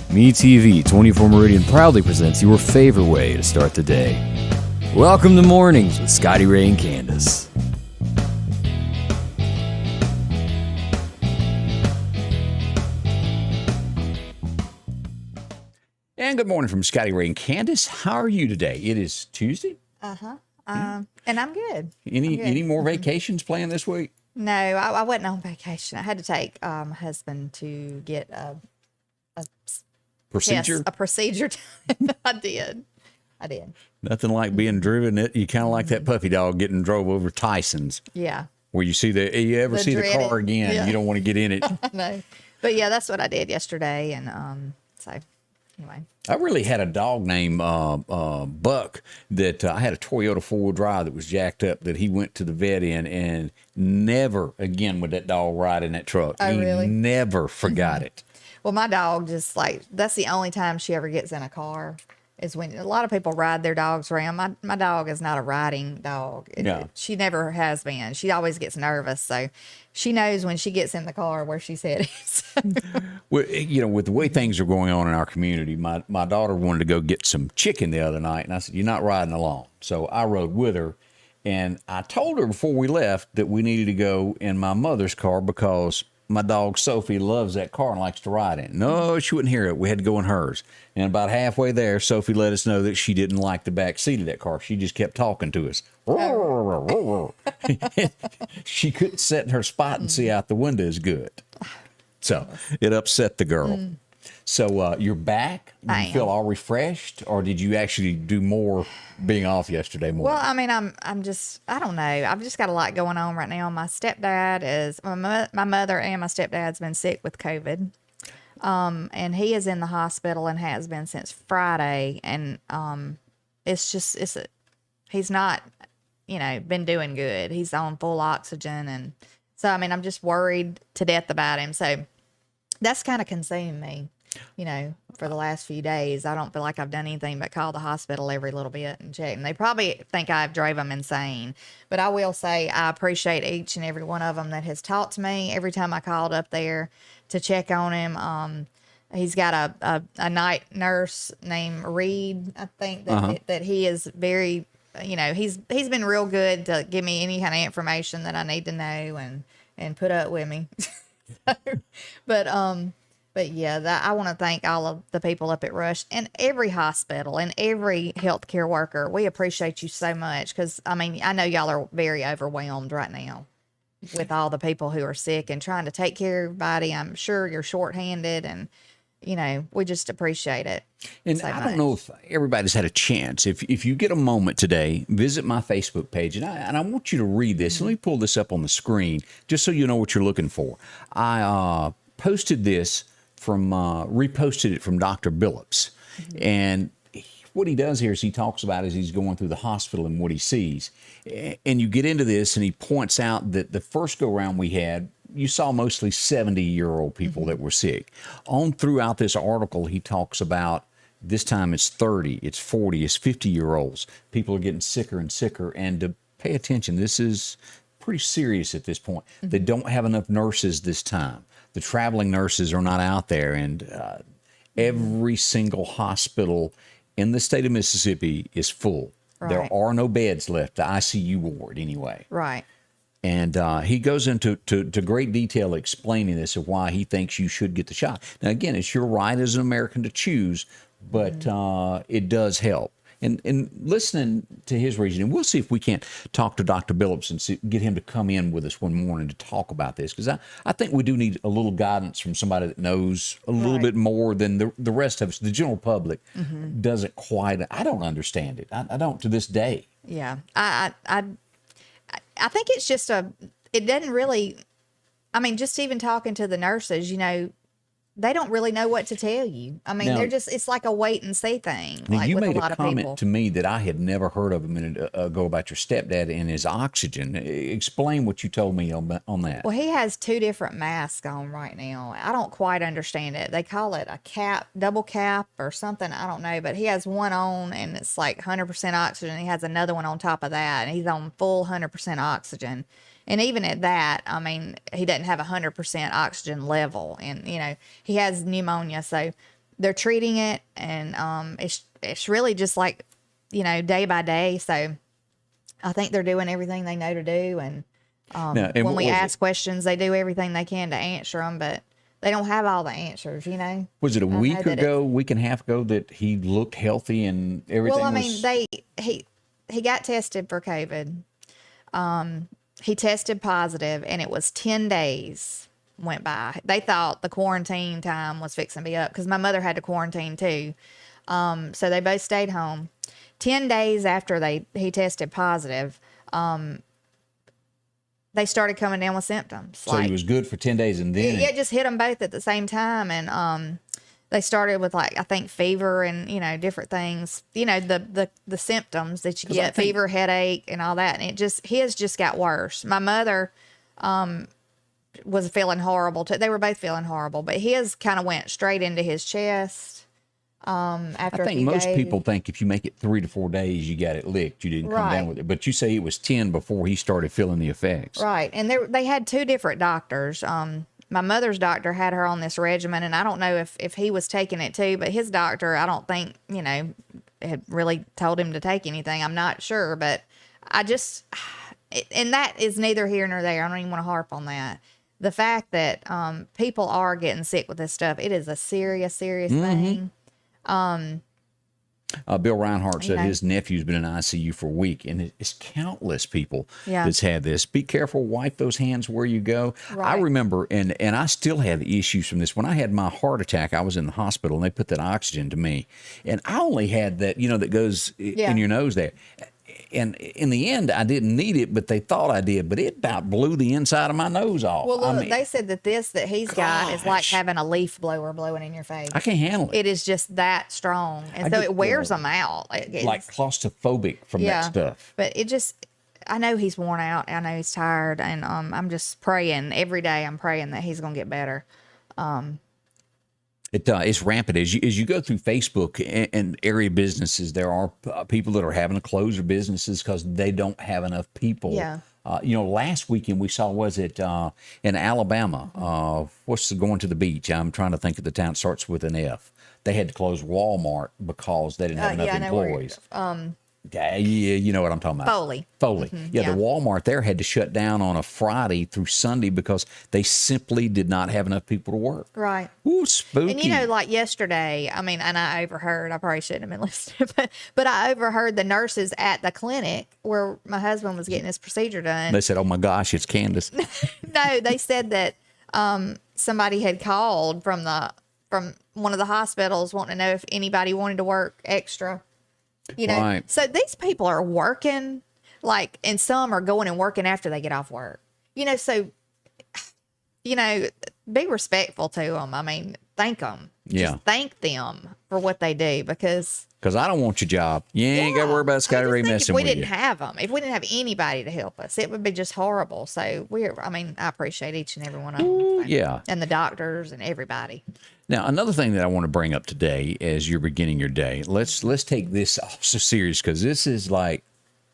MeTV 24 Meridian proudly presents your favorite way to start the day. Welcome to Mornings with Scotty Ray and Candace. And good morning from Scotty Ray and Candace. How are you today? It is Tuesday. And I'm good. Any more vacations planned this week? No, I wasn't on vacation. I had to take my husband to get a Procedure? Yes, a procedure. I did. Nothing like being driven. You kind of like that puppy dog getting drove over Tyson's. Yeah. Where you see you ever see the car again, yeah. You don't want to get in it. No. But yeah, that's what I did yesterday. And so anyway. I really had a dog named Buck that I had a Toyota 4-wheel drive that was jacked up that he went to the vet in, and never again would that dog ride in that truck. Oh, he really? never forgot it. Well, my dog just that's the only time she ever gets in a car is when a lot of people ride their dogs around. My dog is not a riding dog. She never has been. She always gets nervous. So she knows when she gets in the car where she's headed. Well, with the way things are going on in our community, my daughter wanted to go get some chicken the other night. And I said, "You're not riding along." So I rode with her. And I told her before we left that we needed to go in my mother's car because my dog Sophie loves that car and likes to ride in it. No, she wouldn't hear it. We had to go in hers. And about halfway there, Sophie let us know that she didn't like the back seat of that car. She just kept talking to us. She couldn't sit in her spot and see out the window as good. So it upset the girl. So you're back? You feel all refreshed? Or did you actually do more being off yesterday morning? Well, I mean, I'm just, I don't know. I've just got a lot going on right now. My mother and my stepdad's been sick with COVID. And he is in the hospital and has been since Friday. And he's not, been doing good. He's on full oxygen. And so, I mean, I'm just worried to death about him. So that's kind of consumed me. For the last few days, I don't feel like I've done anything but call the hospital every little bit and check. And they probably think I've drove them insane. But I will say I appreciate each and every one of them that has talked to me every time I called up there to check on him. He's got a night nurse named Reed, I think, that he is very, he's been real good to give me any kind of information that I need to know and put up with me. But yeah, I want to thank all of the people up at Rush and every hospital and every healthcare worker. We appreciate you so much because, I mean, I know y'all are very overwhelmed right now with all the people who are sick and trying to take care of everybody. I'm sure you're shorthanded and, we just appreciate it. And I don't know if everybody's had a chance. If you get a moment today, visit my Facebook page. And I want you to read this. Let me pull this up on the screen just so you know what you're looking for. I posted this reposted it from Dr. Billups. And what he does here is he talks about as he's going through the hospital and what he sees. And you get into this and he points out that the first go round we had, you saw mostly 70-year-old people that were sick. On throughout this article, he talks about this time it's 30, it's 40, it's 50-year-olds. People are getting sicker and sicker. And to pay attention, this is pretty serious at this point. They don't have enough nurses this time. The traveling nurses are not out there, and every single hospital in the state of Mississippi is full. Right. There are no beds left, the ICU ward anyway. Right. And he goes into great detail explaining this of why he thinks you should get the shot. Now, again, it's your right as an American to choose, but it does help. And listening to his reasoning, we'll see if we can't talk to Dr. Billups and get him to come in with us one morning to talk about this. Because I think we do need a little guidance from somebody that knows a little bit more than the rest of us. The general public doesn't quite, I don't understand it. I don't to this day. Yeah. I think it's just it doesn't really, I mean, just even talking to the nurses, they don't really know what to tell you. I mean, it's like a wait and see thing. Now, like you with made a lot a of people. comment to me that I had never heard of a minute ago about your stepdad and his oxygen. Explain what you told me on that. Well, he has 2 different masks on right now. I don't quite understand it. They call it a double cap or something. I don't know, but he has one on and it's like 100% oxygen. He has another one on top of that and he's on full 100% oxygen. And even at that, I mean, he doesn't have 100% oxygen level and, he has pneumonia. So they're treating it, and it's really just like, day by day. So I think they're doing everything they know to do, and Now, and when what we was ask questions, they do everything they can to answer them, but they don't have all the answers. Was it a I know week that ago, week and a half ago, that he looked healthy and everything? Well, I was... mean, he got tested for COVID. He tested positive, and it was 10 days went by. They thought the quarantine time was fixing to be up, because my mother had to quarantine too. So they both stayed home. 10 days after he tested positive, they started coming down with symptoms. So he was good for 10 days, and then it just hit them both at the same time, and they started with, like, I think fever and different things. The symptoms that you get, fever, headache, and all that. And his just got worse. My mother was feeling horrible too. They were both feeling horrible, but his kind of went straight into his chest. After I think most people think if you make it 3 to 4 days, you got it licked. You didn't come down with it. But you say it was 10 before he started feeling the effects. Right. And they had 2 different doctors. My mother's doctor had her on this regimen, and I don't know if he was taking it too, but his doctor, I don't think, had really told him to take anything. I'm not sure, but and that is neither here nor there. I don't even want to harp on that. The fact that people are getting sick with this stuff, it is a serious, serious thing. Bill Reinhardt said his nephew's been in ICU for a week, and it's countless people that's had this. Be careful, wipe those hands where you go. Right. I remember, and I still have issues from this. When I had my heart attack, I was in the hospital, and they put that oxygen to me, and I only had that, that goes in your nose there. And in the end, I didn't need it, but they thought I did. But it about blew the inside of my nose off. Well, look, they said that that he's got is like having a leaf blower blowing in your face. I can't handle it. It is just that strong. And so it wears them out. Like claustrophobic from that stuff. But I know he's worn out. I know he's tired. And I'm just praying every day. I'm praying that he's going to get better. It's rampant as you go through Facebook and area businesses. There are people that are having to close their businesses because they don't have enough people. Yeah. Last weekend we saw, was it in Alabama? What's going to the beach? I'm trying to think of the town. It starts with an F. They had to close Walmart because they didn't have enough employees. Yeah, you know what I'm talking about. Foley. Mm-hmm, The Walmart there had to shut down on a Friday through Sunday because they simply did not have enough people to work. Right. Ooh, spooky. And like yesterday, and I overheard, I probably shouldn't have been listening, but I overheard the nurses at the clinic where my husband was getting his procedure done. They said, "Oh my gosh, it's Candace." No, they said that somebody had called from one of the hospitals wanting to know if anybody wanted to work extra. Right. So these people are working, and some are going and working after they get off work. So, be respectful to them. I mean, thank them. Yeah. Just thank them for what they do, because I don't want your job. You ain't got to worry about Scotty Ray messing with you. If we didn't have them, if we didn't have anybody to help us, it would be just horrible. So I appreciate each and every one of them. Yeah. And the doctors and everybody. Now, another thing that I want to bring up today as you're beginning your day, let's take this off so serious, because this is like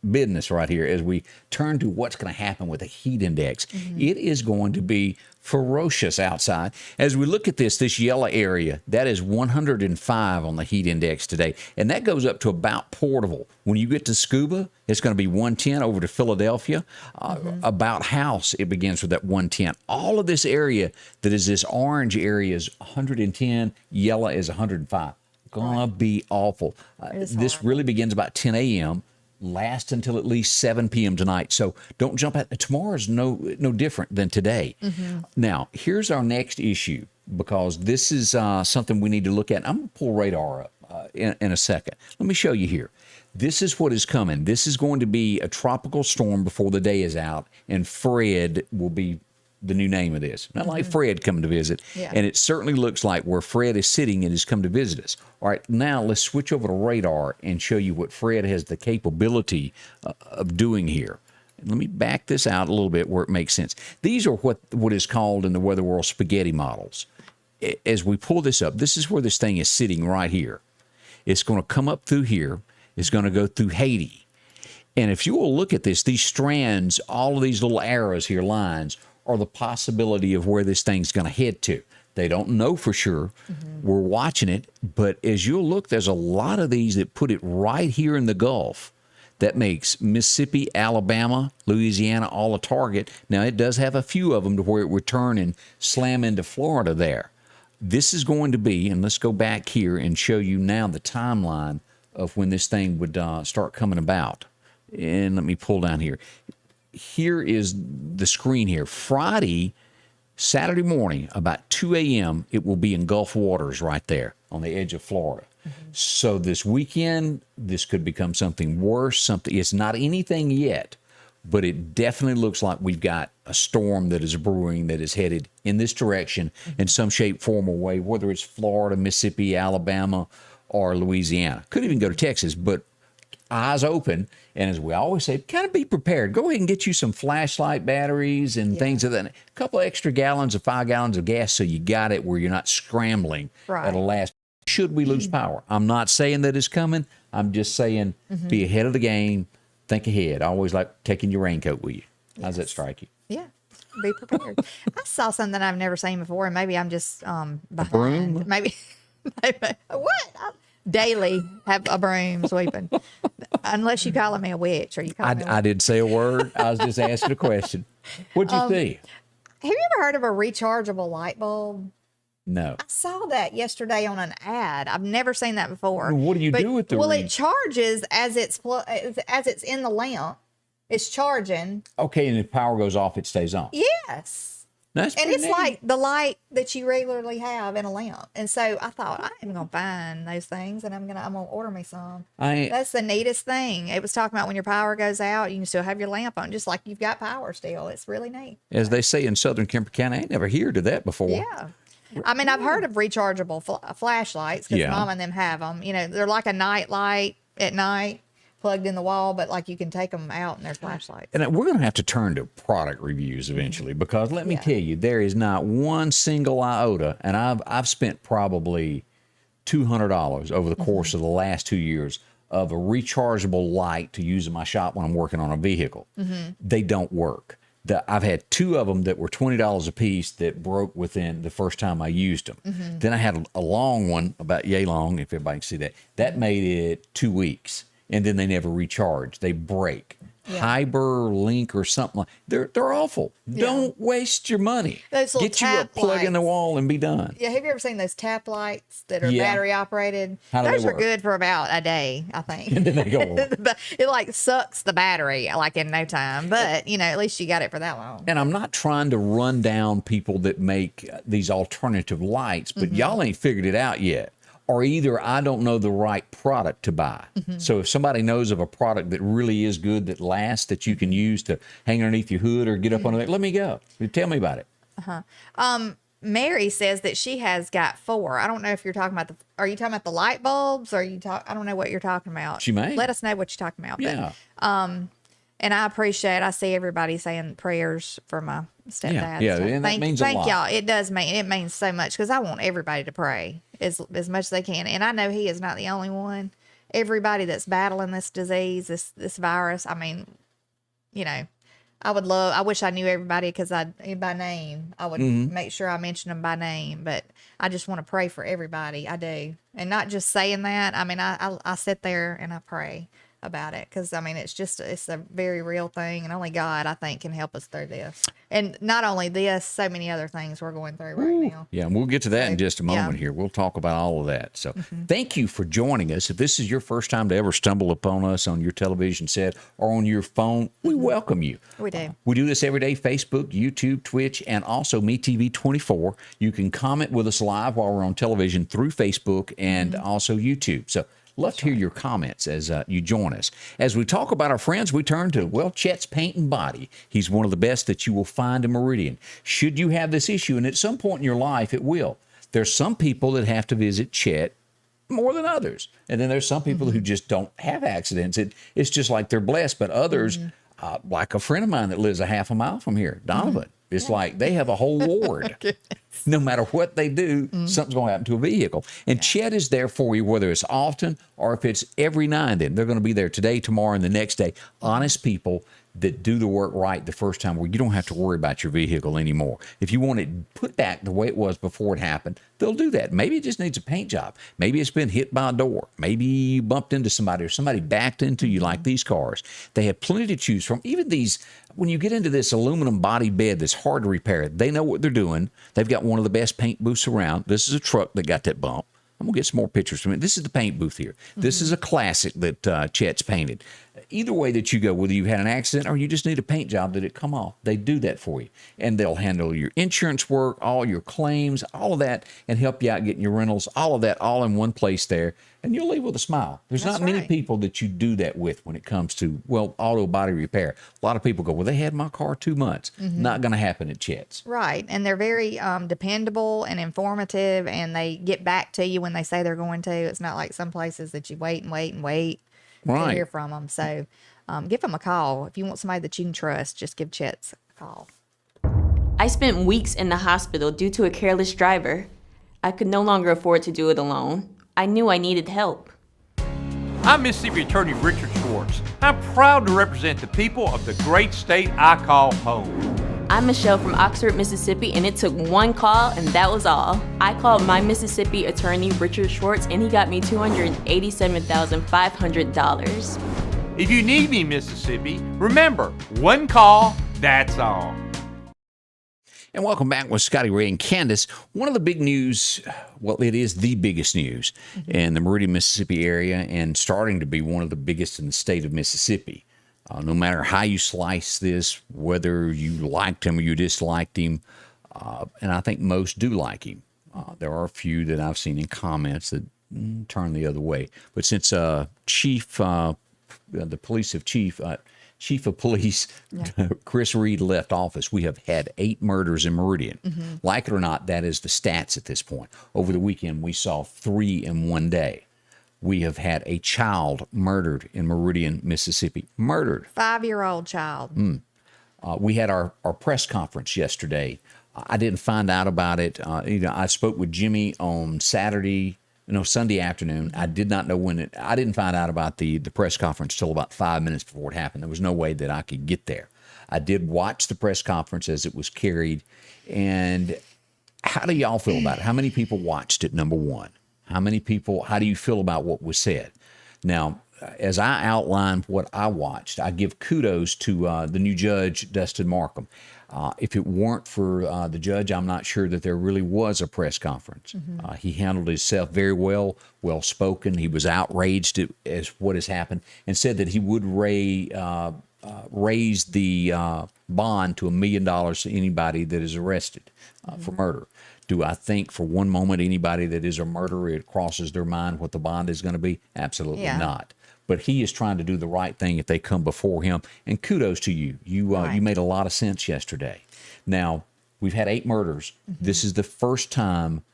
business right here as we turn to what's going to happen with the heat index. Mm-hmm. It is going to be ferocious outside. As we look at this yellow area, that is 105 on the heat index today, and that goes up to about Porterville. When you get to Scuba, it's going to be 110 over to Philadelphia. About House, it begins with that 110. All of this area that is this orange area is 110, yellow is 105. Gonna be awful. This really begins about 10 a.m., last until at least 7 p.m. tonight. So don't jump at tomorrow's no different than today. Mm-hmm. Now, here's our next issue, because this is something we need to look at. I'm going to pull radar up in a second. Let me show you here. This is what is coming. This is going to be a tropical storm before the day is out, and Fred will be the new name of this. Not like Fred coming to visit. Yeah. And it certainly looks like where Fred is sitting and has come to visit us. All right, now let's switch over to radar and show you what Fred has the capability of doing here. And let me back this out a little bit where it makes sense. These are what is called in the weather world spaghetti models. As we pull this up, this is where this thing is sitting right here. It's going to come up through here. It's going to go through Haiti. And if you will look at this, these strands, all of these little arrows here, lines, are the possibility of where this thing's going to head to. They don't know for sure. We're watching it, but as you'll look, there's a lot of these that put it right here in the Gulf. That makes Mississippi, Alabama, Louisiana all a target. Now, it does have a few of them to where it would turn and slam into Florida there. This is going to be, and let's go back here and show you now the timeline of when this thing would start coming about. And let me pull down here. Here is the screen here. Friday, Saturday morning, about 2 a.m., it will be in Gulf waters right there on the edge of Florida. So this weekend, this could become something worse. It's not anything yet, but it definitely looks like we've got a storm that is brewing that is headed in this direction in some shape, form, or way, whether it's Florida, Mississippi, Alabama, or Louisiana. Could even go to Texas, but eyes open. And as we always say, kind of be prepared. Go ahead and get you some flashlight batteries and things of that. A couple of extra gallons of 5 gallons of gas so you got it where you're not scrambling at a last. Should we lose power? I'm not saying that it's coming. I'm just saying be ahead of the game. Think ahead. I always like taking your raincoat with you. How's that strike you? Yeah. Be prepared. I saw something I've never seen before, and maybe I'm just behind. broom? Maybe what? Daily have a broom sweeping. Unless you calling me a witch or you calling me I didn't say a word. I was just asking a question. What'd you see? Have you ever heard of a rechargeable light bulb? No. I saw that yesterday on an ad. I've never seen that before. What do you do with the it charges as it's in the lamp. It's charging. Okay, and if power goes off, it stays on. Yes. That's and pretty it's neat. like the light that you regularly have in a lamp. And so I thought, I am gonna find those things and I'm gonna order me some. That's the neatest thing. It was talking about when your power goes out, you can still have your lamp on, just like you've got power still. It's really neat. As they say in Southern Kemper County, I ain't never heard of that before. Yeah. I mean, I've heard of rechargeable flashlights because Mom and them have them. You know, they're like a night light at night plugged in the wall, but like you can take them out and they're flashlights. And we're going to have to turn to product reviews eventually because let me tell you, there is not one single iota, and I've spent probably $200 over the course of the last 2 years of a rechargeable light to use in my shop when I'm working on a vehicle. They don't work. I've had 2 of them that were $20 a piece that broke within the first time I used them. Then I had a long one, about yay long, if everybody can see that. That made it 2 weeks, and then they never recharge. They break. Hyperlink or something like they're awful. Don't waste your money. Those little Get you a tap plug in the lights. wall and be done. Yeah, have you ever seen those tap lights that are battery operated? How do they Those are work? good for about a day, I think. And then they go off. But it like sucks the battery like in no time. But you know, at least you got it for that long. And I'm not trying to run down people that make these alternative lights, but y'all ain't figured it out yet. Or either I don't know the right product to buy. So if somebody knows of a product that really is good, that lasts, that you can use to hang underneath your hood or get up under it, let me go. Tell me about it. Mary says that she has got 4. I don't know if you're talking about are you talking about the light bulbs or I don't know what you're talking about. She may. Let us know what you're talking about. Yeah. But, and I see everybody saying prayers for my stepdad. Yeah, So and that means a lot. Thank y'all. It means so much because I want everybody to pray as much as they can. And I know he is not the only one. Everybody that's battling this disease, this virus. I mean, you know, I wish I knew everybody because by name. I would make sure I mention them by name. But I just want to pray for everybody. I do. And not just saying that. I mean, I sit there and I pray about it because I mean it's a very real thing and only God I think can help us through this, and not only this, so many other things we're going through right now. Yeah, and we'll get to that in just a moment here. We'll talk about all of that. So thank you for joining us. If this is your first time to ever stumble upon us on your television set or on your phone, we welcome you. We do. We do this every day: Facebook, YouTube, Twitch, and also MeTV 24. You can comment with us live while we're on television through Facebook and also YouTube. So love to hear your comments as you join us. As we talk about our friends, we turn to, Chet's Paint and Body. He's one of the best that you will find in Meridian. Should you have this issue, and at some point in your life it will, there's some people that have to visit Chet more than others. And then there's some people who just don't have accidents. It's just like they're blessed. But others, like a friend of mine that lives a half a mile from here, Donovan, it's like they have a whole ward. No matter what they do, something's going to happen to a vehicle. And Chet is there for you, whether it's often or if it's every now and then. They're going to be there today, tomorrow, and the next day. Honest people that do the work right the first time, where you don't have to worry about your vehicle anymore. If you want it put back the way it was before it happened, they'll do that. Maybe it just needs a paint job. Maybe it's been hit by a door. Maybe you bumped into somebody, or somebody backed into you, like these cars. They have plenty to choose from. Even these, when you get into this aluminum body bed that's hard to repair, they know what they're doing. They've got one of the best paint booths around. This is a truck that got that bump. I'm going to get some more pictures from it. This is the paint booth here. This is a classic that Chet's painted. Either way that you go, whether you had an accident or you just need a paint job that it come off, they do that for you. And they'll handle your insurance work, all your claims, all of that, and help you out getting your rentals, all of that, all in one place there. And you'll leave with a smile. There's That's not many right. people that you do that with when it comes to, well, auto body repair. A lot of people go, well, they had my car 2 months. Not going to happen at Chet's. Right. And they're very dependable and informative, and they get back to you when they say they're going to. It's not like some places that you wait and wait and wait to Right. hear from them. So give them a call. If you want somebody that you can trust, just give Chet's a call. I spent weeks in the hospital due to a careless driver. I could no longer afford to do it alone. I knew I needed help. I'm Mississippi Attorney Richard Schwartz. I'm proud to represent the people of the great state I call home. I'm Michelle from Oxford, Mississippi, and it took one call, and that was all. I called my Mississippi attorney, Richard Schwartz, and he got me $287,500. If you need me, Mississippi, remember, one call, that's all. And welcome back with Scotty Ray and Candace. One of the big news, well, it is the biggest news in the Meridian, Mississippi area, and starting to be one of the biggest in the state of Mississippi. No matter how you slice this, whether you liked him or you disliked him, and I think most do like him. There are a few that I've seen in comments that turn the other way. But since the Chief of Police, Chris Reed, left office, we have had 8 murders in Meridian. Like it or not, that is the stats at this point. Over the weekend, we saw 3 in one day. We have had a child murdered in Meridian, Mississippi. Murdered. 5-year-old child. We had our press conference yesterday. I didn't find out about it. I spoke with Jimmy on Sunday afternoon. I did not know when I didn't find out about the press conference till about 5 minutes before it happened. There was no way that I could get there. I did watch the press conference as it was carried. And how do y'all feel about it? How many people watched it, number one? How do you feel about what was said? Now, as I outlined what I watched, I give kudos to the new judge, Dustin Markham. If it weren't for the judge, I'm not sure that there really was a press conference. He handled himself very well, well-spoken. He was outraged as what has happened and said that he would raise the bond to $1 million to anybody that is arrested for murder. Do I think for one moment anybody that is a murderer, it crosses their mind what the bond is going to be? Absolutely not. But he is trying to do the right thing if they come before him. And kudos to you. You made a lot of sense yesterday. Now, we've had 8 murders. This is the first time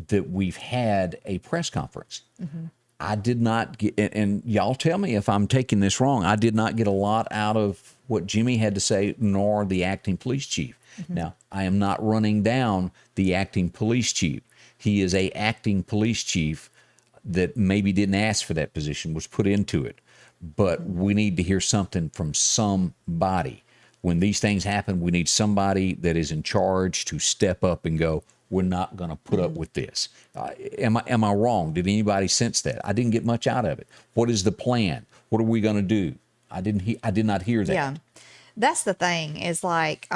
that we've had a press conference. I did not get, and y'all tell me if I'm taking this wrong, I did not get a lot out of what Jimmy had to say, nor the acting police chief. Now, I am not running down the acting police chief. He is a acting police chief that maybe didn't ask for that position, was put into it. But we need to hear something from somebody. When these things happen, we need somebody that is in charge to step up and go, we're not going to put up with this. Am I wrong? Did anybody sense that? I didn't get much out of it. What is the plan? What are we going to do? I did not hear that. Yeah. That's the thing is like,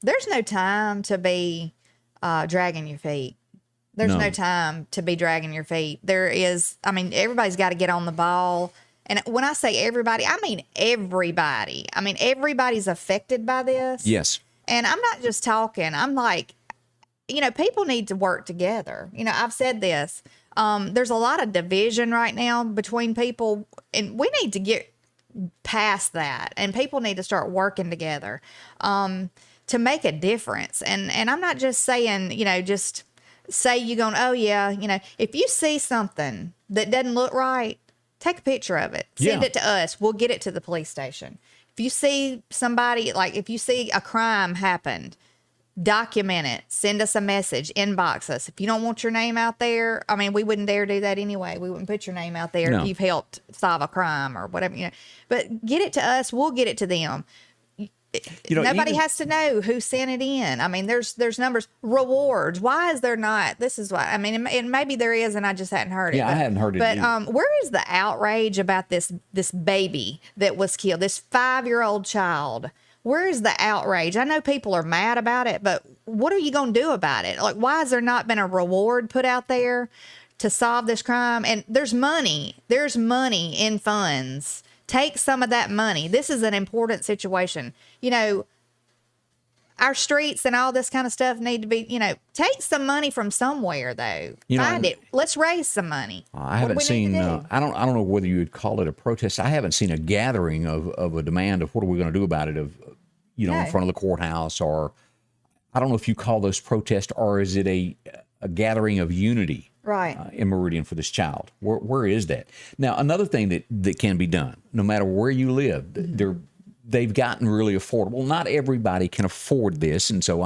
there's no time to be dragging your feet. There's no time to be dragging your feet. There is, everybody's got to get on the ball. And when I say everybody, I mean everybody. Everybody's affected by this. Yes. And I'm not just talking. I'm like, people need to work together. I've said this. There's a lot of division right now between people, and we need to get past that. And people need to start working together to make a difference. And I'm not just saying, just say you're going, oh yeah, if you see something that doesn't look right, take a picture of it. Send it to us. We'll get it to the police station. If you see somebody, like if you see a crime happened, document it, send us a message, inbox us. If you don't want your name out there, I mean, we wouldn't dare do that anyway. We wouldn't put your name out there No. if you've helped solve a crime or whatever, you know. But get it to us, we'll get it to them. Nobody has to know who sent it in. I mean, there's numbers, rewards. Why is there not? This is why. I mean, and maybe there is, and I just hadn't heard it. Yeah, I hadn't heard it But either. where is the outrage about this baby that was killed? This 5-year-old child. Where is the outrage? I know people are mad about it, but what are you going to do about it? Like, why has there not been a reward put out there to solve this crime? And there's money in funds. Take some of that money. This is an important situation. You know, our streets and all this kind of stuff need to be, you know, take some money from somewhere though. Find it. Let's raise some money. I haven't seen. I don't know whether you would call it a protest. I haven't seen a gathering of a demand of what are we going to do about it. Of, you know, in front of the courthouse, or I don't know if you call those protests, or is it a gathering of unity? Right. In Meridian for this child. Where is that? Now, another thing that can be done, no matter where you live, they've gotten really affordable. Not everybody can afford this, and so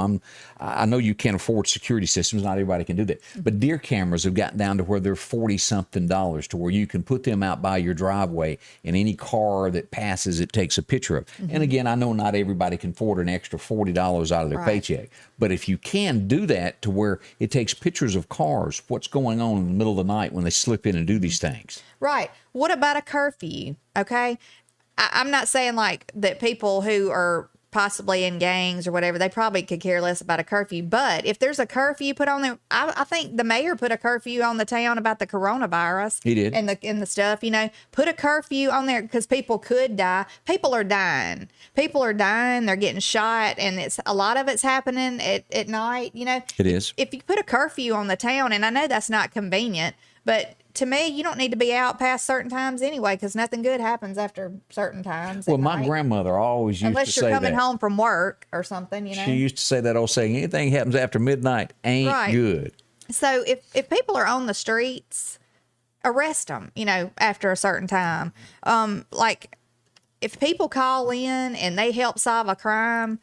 I know you can't afford security systems. Not everybody can do that. But deer cameras have gotten down to where they're $40-something, to where you can put them out by your driveway, and any car that passes it takes a picture of. And again, I know not everybody can afford an extra $40 out of their paycheck. But if you can do that to where it takes pictures of cars, what's going on in the middle of the night when they slip in and do these things. Right. What about a curfew? Okay. I'm not saying like that people who are possibly in gangs or whatever, they probably could care less about a curfew. But if there's a curfew put on there, I think the mayor put a curfew on the town about the coronavirus. He did. And the stuff, you know, put a curfew on there because people could die. People are dying. They're getting shot. And a lot of it's happening at night, you know. It is. If you put a curfew on the town, and I know that's not convenient, but to me, you don't need to be out past certain times anyway, because nothing good happens after certain times. Well, my grandmother always used to say that. Unless you're coming home from work or something, you know. She used to say that old saying, anything happens after midnight ain't good. So if people are on the streets, arrest them, you know, after a certain time. Like if people call in and they help solve a crime,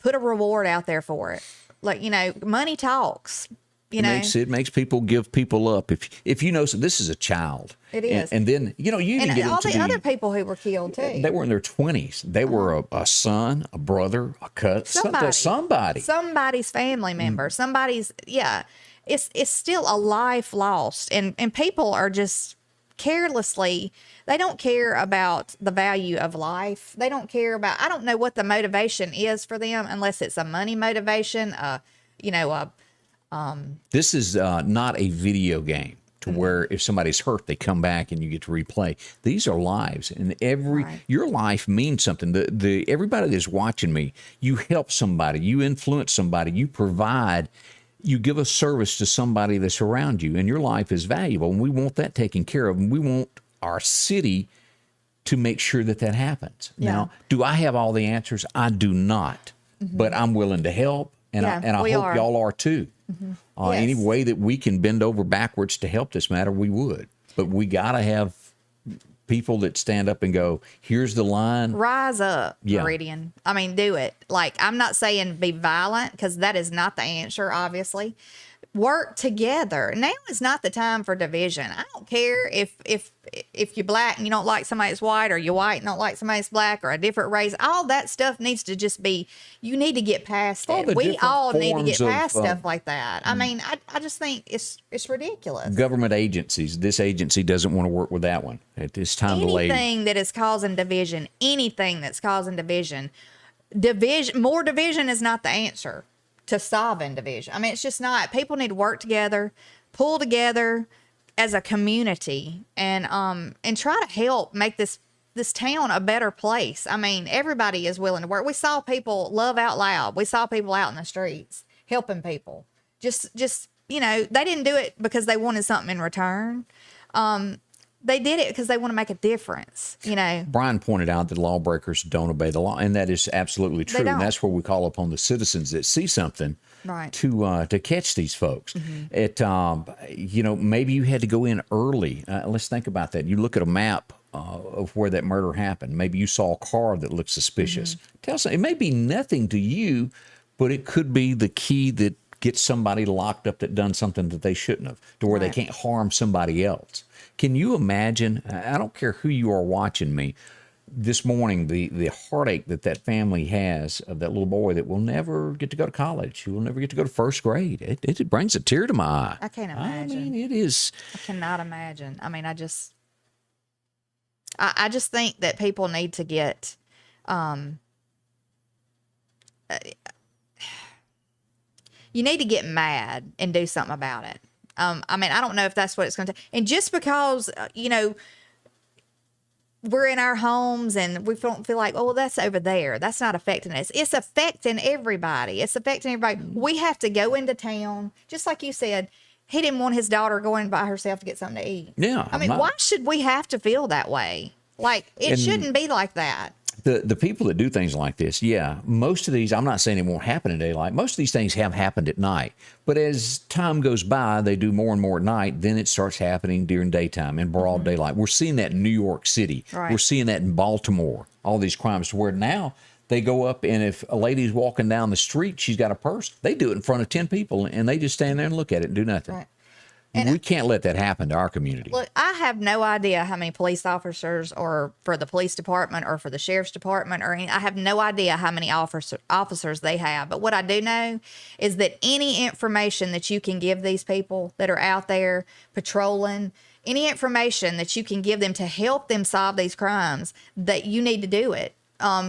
put a reward out there for it. Like, you know, money talks. You know, it makes people give people up. If you know, so this is a child. It is. And then, you know, you even get all into the other people who were killed too. They were in their 20s. They were a son, a brother, a cousin, somebody. Somebody's family member. Somebody's, it's still a life lost. And people are just carelessly, they don't care about the value of life. They don't care about, I don't know what the motivation is for them unless it's a money motivation, This is not a video game to where if somebody's hurt, they come back and you get to replay. These are lives, and your life means something. Everybody that's watching me, you help somebody, you influence somebody, you provide, you give a service to somebody that's around you, and your life is valuable, and we want that taken care of, and we want our city to make sure that happens. Yeah. Now, do I have all the answers? I do not, but I'm willing to help, and I hope y'all are too. Yes. Any way that we can bend over backwards to help this matter, we would. But we got to have people that stand up and go, here's the line. Rise up, Yeah. Meridian. I mean, do it. Like, I'm not saying be violent, because that is not the answer, obviously. Work together. Now is not the time for division. I don't care if you're black and you don't like somebody that's white, or you're white and don't like somebody that's black, or a different race. All that stuff needs to just be, you need to get past it. We all need to get past stuff like that. I mean, I just think it's ridiculous. Government agencies, this agency doesn't want to work with that one. It's time to lay. Anything that is causing division, more division is not the answer to solving division. I mean, it's just not. People need to work together, pull together as a community, and try to help make this town a better place. I mean, everybody is willing to work. We saw people love out loud. We saw people out in the streets helping people. Just you know, they didn't do it because they wanted something in return. They did it because they want to make a difference, you know. Brian pointed out that lawbreakers don't obey the law, and that is absolutely true. And that's where we call upon the citizens that see something to catch these folks. You know, maybe you had to go in early. Let's think about that. You look at a map of where that murder happened. Maybe you saw a car that looked suspicious. Tell us, it may be nothing to you, but it could be the key that gets somebody locked up that done something that they shouldn't have, to where they Right. can't harm somebody else. Can you imagine? I don't care who you are watching me this morning, the heartache that family has of that little boy that will never get to go to college, who will never get to go to first grade. It brings a tear to my eye. I can't imagine. I mean, it is. I cannot imagine. I mean, I just think that people need to get, you need to get mad and do something about it. I mean, I don't know if that's what it's going to take. And just because, we're in our homes and we don't feel like, oh, well, that's over there, that's not affecting us. It's affecting everybody. It's affecting everybody. We have to go into town, just like you said. He didn't want his daughter going by herself to get something to eat. Yeah, I mean, why should we have to feel that way? Like, it shouldn't be like that. The people that do things like this, yeah, most of these, I'm not saying it won't happen in daylight. Most of these things have happened at night. But as time goes by, they do more and more at night. Then it starts happening during daytime, in broad daylight. We're seeing that in New York City. Right. We're seeing that in Baltimore, all these crimes, to where now they go up, and if a lady's walking down the street, she's got a purse, they do it in front of 10 people, and they just stand there and look at it and do nothing. Right. We can't let that happen to our community. Look, I have no idea how many police officers, or for the police department or for the sheriff's department, I have no idea how many officers they have. But what I do know is that any information that you can give these people that are out there patrolling, any information that you can give them to help them solve these crimes, that you need to do it.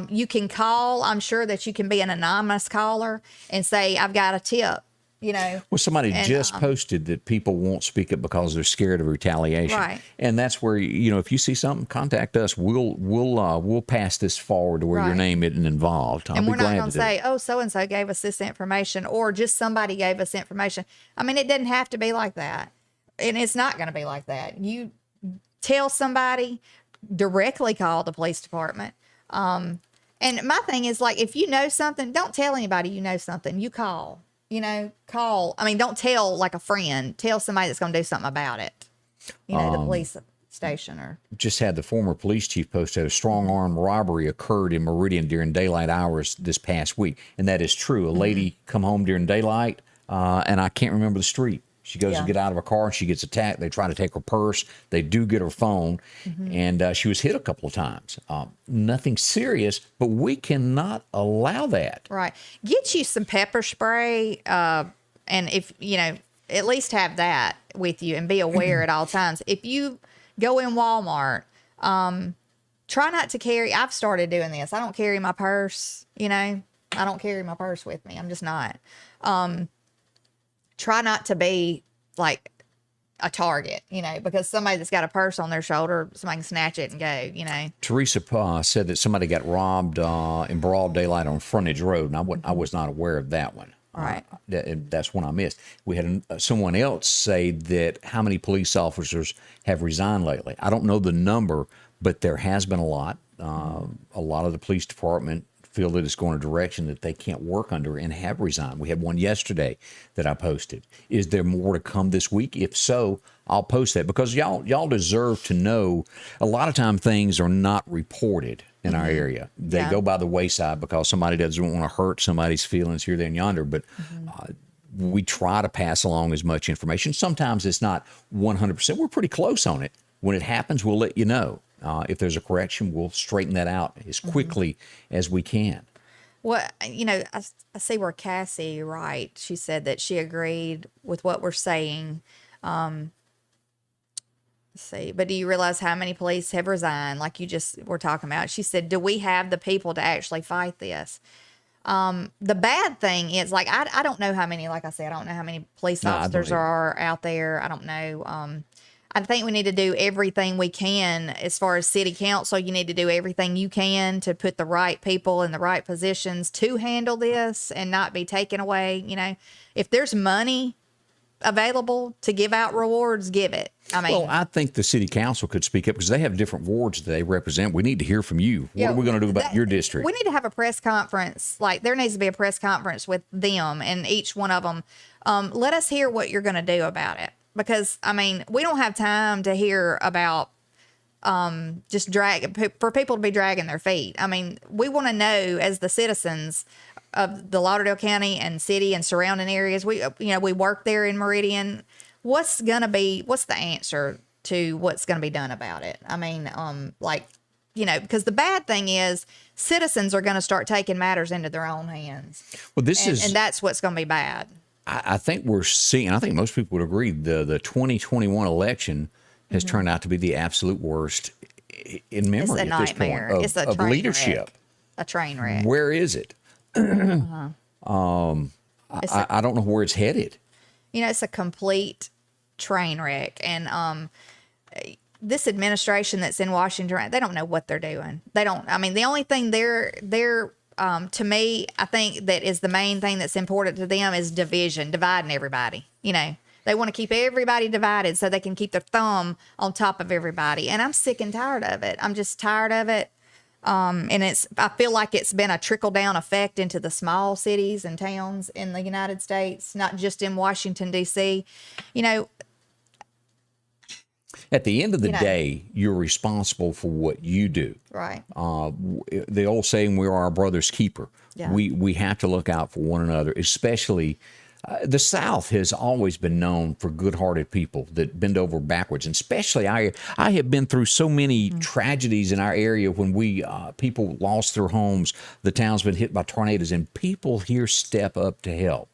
You can call. I'm sure that you can be an anonymous caller and say, I've got a tip. Well, somebody just posted that people won't speak up because they're scared of retaliation. Right. And that's where, if you see something, contact us. We'll pass this forward to where your Right. name isn't involved. And we're not going to say, oh, so-and-so gave us this information, or just somebody gave us information. I mean, it doesn't have to be like that. And it's not going to be like that. You tell somebody, directly call the police department. And my thing is, like, if you know something, don't tell anybody you know something. You call. Call. I mean, don't tell like a friend. Tell somebody that's going to do something about it. The police station or. Just had the former police chief post that a strong arm robbery occurred in Meridian during daylight hours this past week. And that is true. A lady come home during daylight, and I can't remember the street. She goes to get out of a car and she gets attacked. They try to take her purse. They do get her phone. And she was hit a couple of times. Nothing serious, but we cannot allow that. Right. Get you some pepper spray. And if, at least have that with you and be aware at all times. If you go in Walmart, try not to carry. I've started doing this. I don't carry my purse. I don't carry my purse with me. I'm just not. Try not to be like a target, because somebody that's got a purse on their shoulder, somebody can snatch it and go, Teresa said that somebody got robbed in broad daylight on Frontage Road, and I was not aware of that one. Right. That's one I missed. We had someone else say that how many police officers have resigned lately. I don't know the number, but there has been a lot. A lot of the police department feel that it's going a direction that they can't work under and have resigned. We had one yesterday that I posted. Is there more to come this week? If so, I'll post that, because y'all deserve to know. A lot of time things are not reported in our area. They go by the wayside because somebody doesn't want to hurt somebody's feelings here, there, and yonder. But we try to pass along as much information. Sometimes it's not 100%. We're pretty close on it. When it happens, we'll let you know. If there's a correction, we'll straighten that out as quickly as we can. Well, I see where Cassie, right, she said that she agreed with what we're saying. Let's see, but do you realize how many police have resigned, like you just were talking about? She said, do we have the people to actually fight this? The bad thing is, like, I don't know how many, like I said, I don't know how many police officers are out there. I don't know. I think we need to do everything we can as far as city council. You need to do everything you can to put the right people in the right positions to handle this and not be taken away. If there's money available to give out rewards, give it. I think the city council could speak up, because they have different wards that they represent. We need to hear from you. What are we going to do about your district? We need to have a press conference. Like, there needs to be a press conference with them and each one of them. Let us hear what you're going to do about it. Because, we don't have time to hear about just for people to be dragging their feet. We want to know, as the citizens, of the Lauderdale County and city and surrounding areas. We work there in Meridian. What's the answer to what's going to be done about it? I mean, because the bad thing is citizens are going to start taking matters into their own hands. Well, and that's what's going to be bad. I think we're seeing, I think most people would agree, the 2021 election has turned out to be the absolute worst in memory It's a at this nightmare. point It's a of train leadership. wreck. A train wreck. Where is it? I don't know where it's headed. It's a complete train wreck. And this administration that's in Washington, they don't know what they're doing. They don't. I mean, the only thing they're to me, I think that is the main thing that's important to them is dividing everybody. They want to keep everybody divided so they can keep their thumb on top of everybody. And I'm sick and tired of it. I'm just tired of it. And I feel like it's been a trickle down effect into the small cities and towns in the United States, not just in Washington, D.C. At the end of the day, you're responsible for what you do. Right. The old saying, "We are our brother's keeper." Yeah. We have to look out for one another, especially. The South has always been known for good-hearted people that bend over backwards, and especially I have been through so many tragedies in our area when people lost their homes, the town's been hit by tornadoes, and people here step up to help.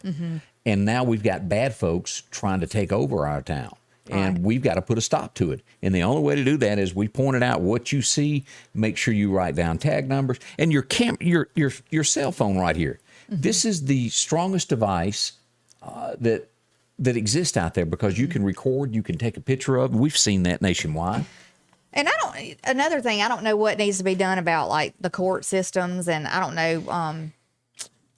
And now we've got bad folks trying to take over our town. And we've got to put a stop to it. And the only way to do that is we pointed out what you see. Make sure you write down tag numbers and your cell phone right here. This is the strongest device that exists out there because you can record, you can take a picture of. We've seen that nationwide. And another thing, I don't know what needs to be done about like the court systems, and I don't know.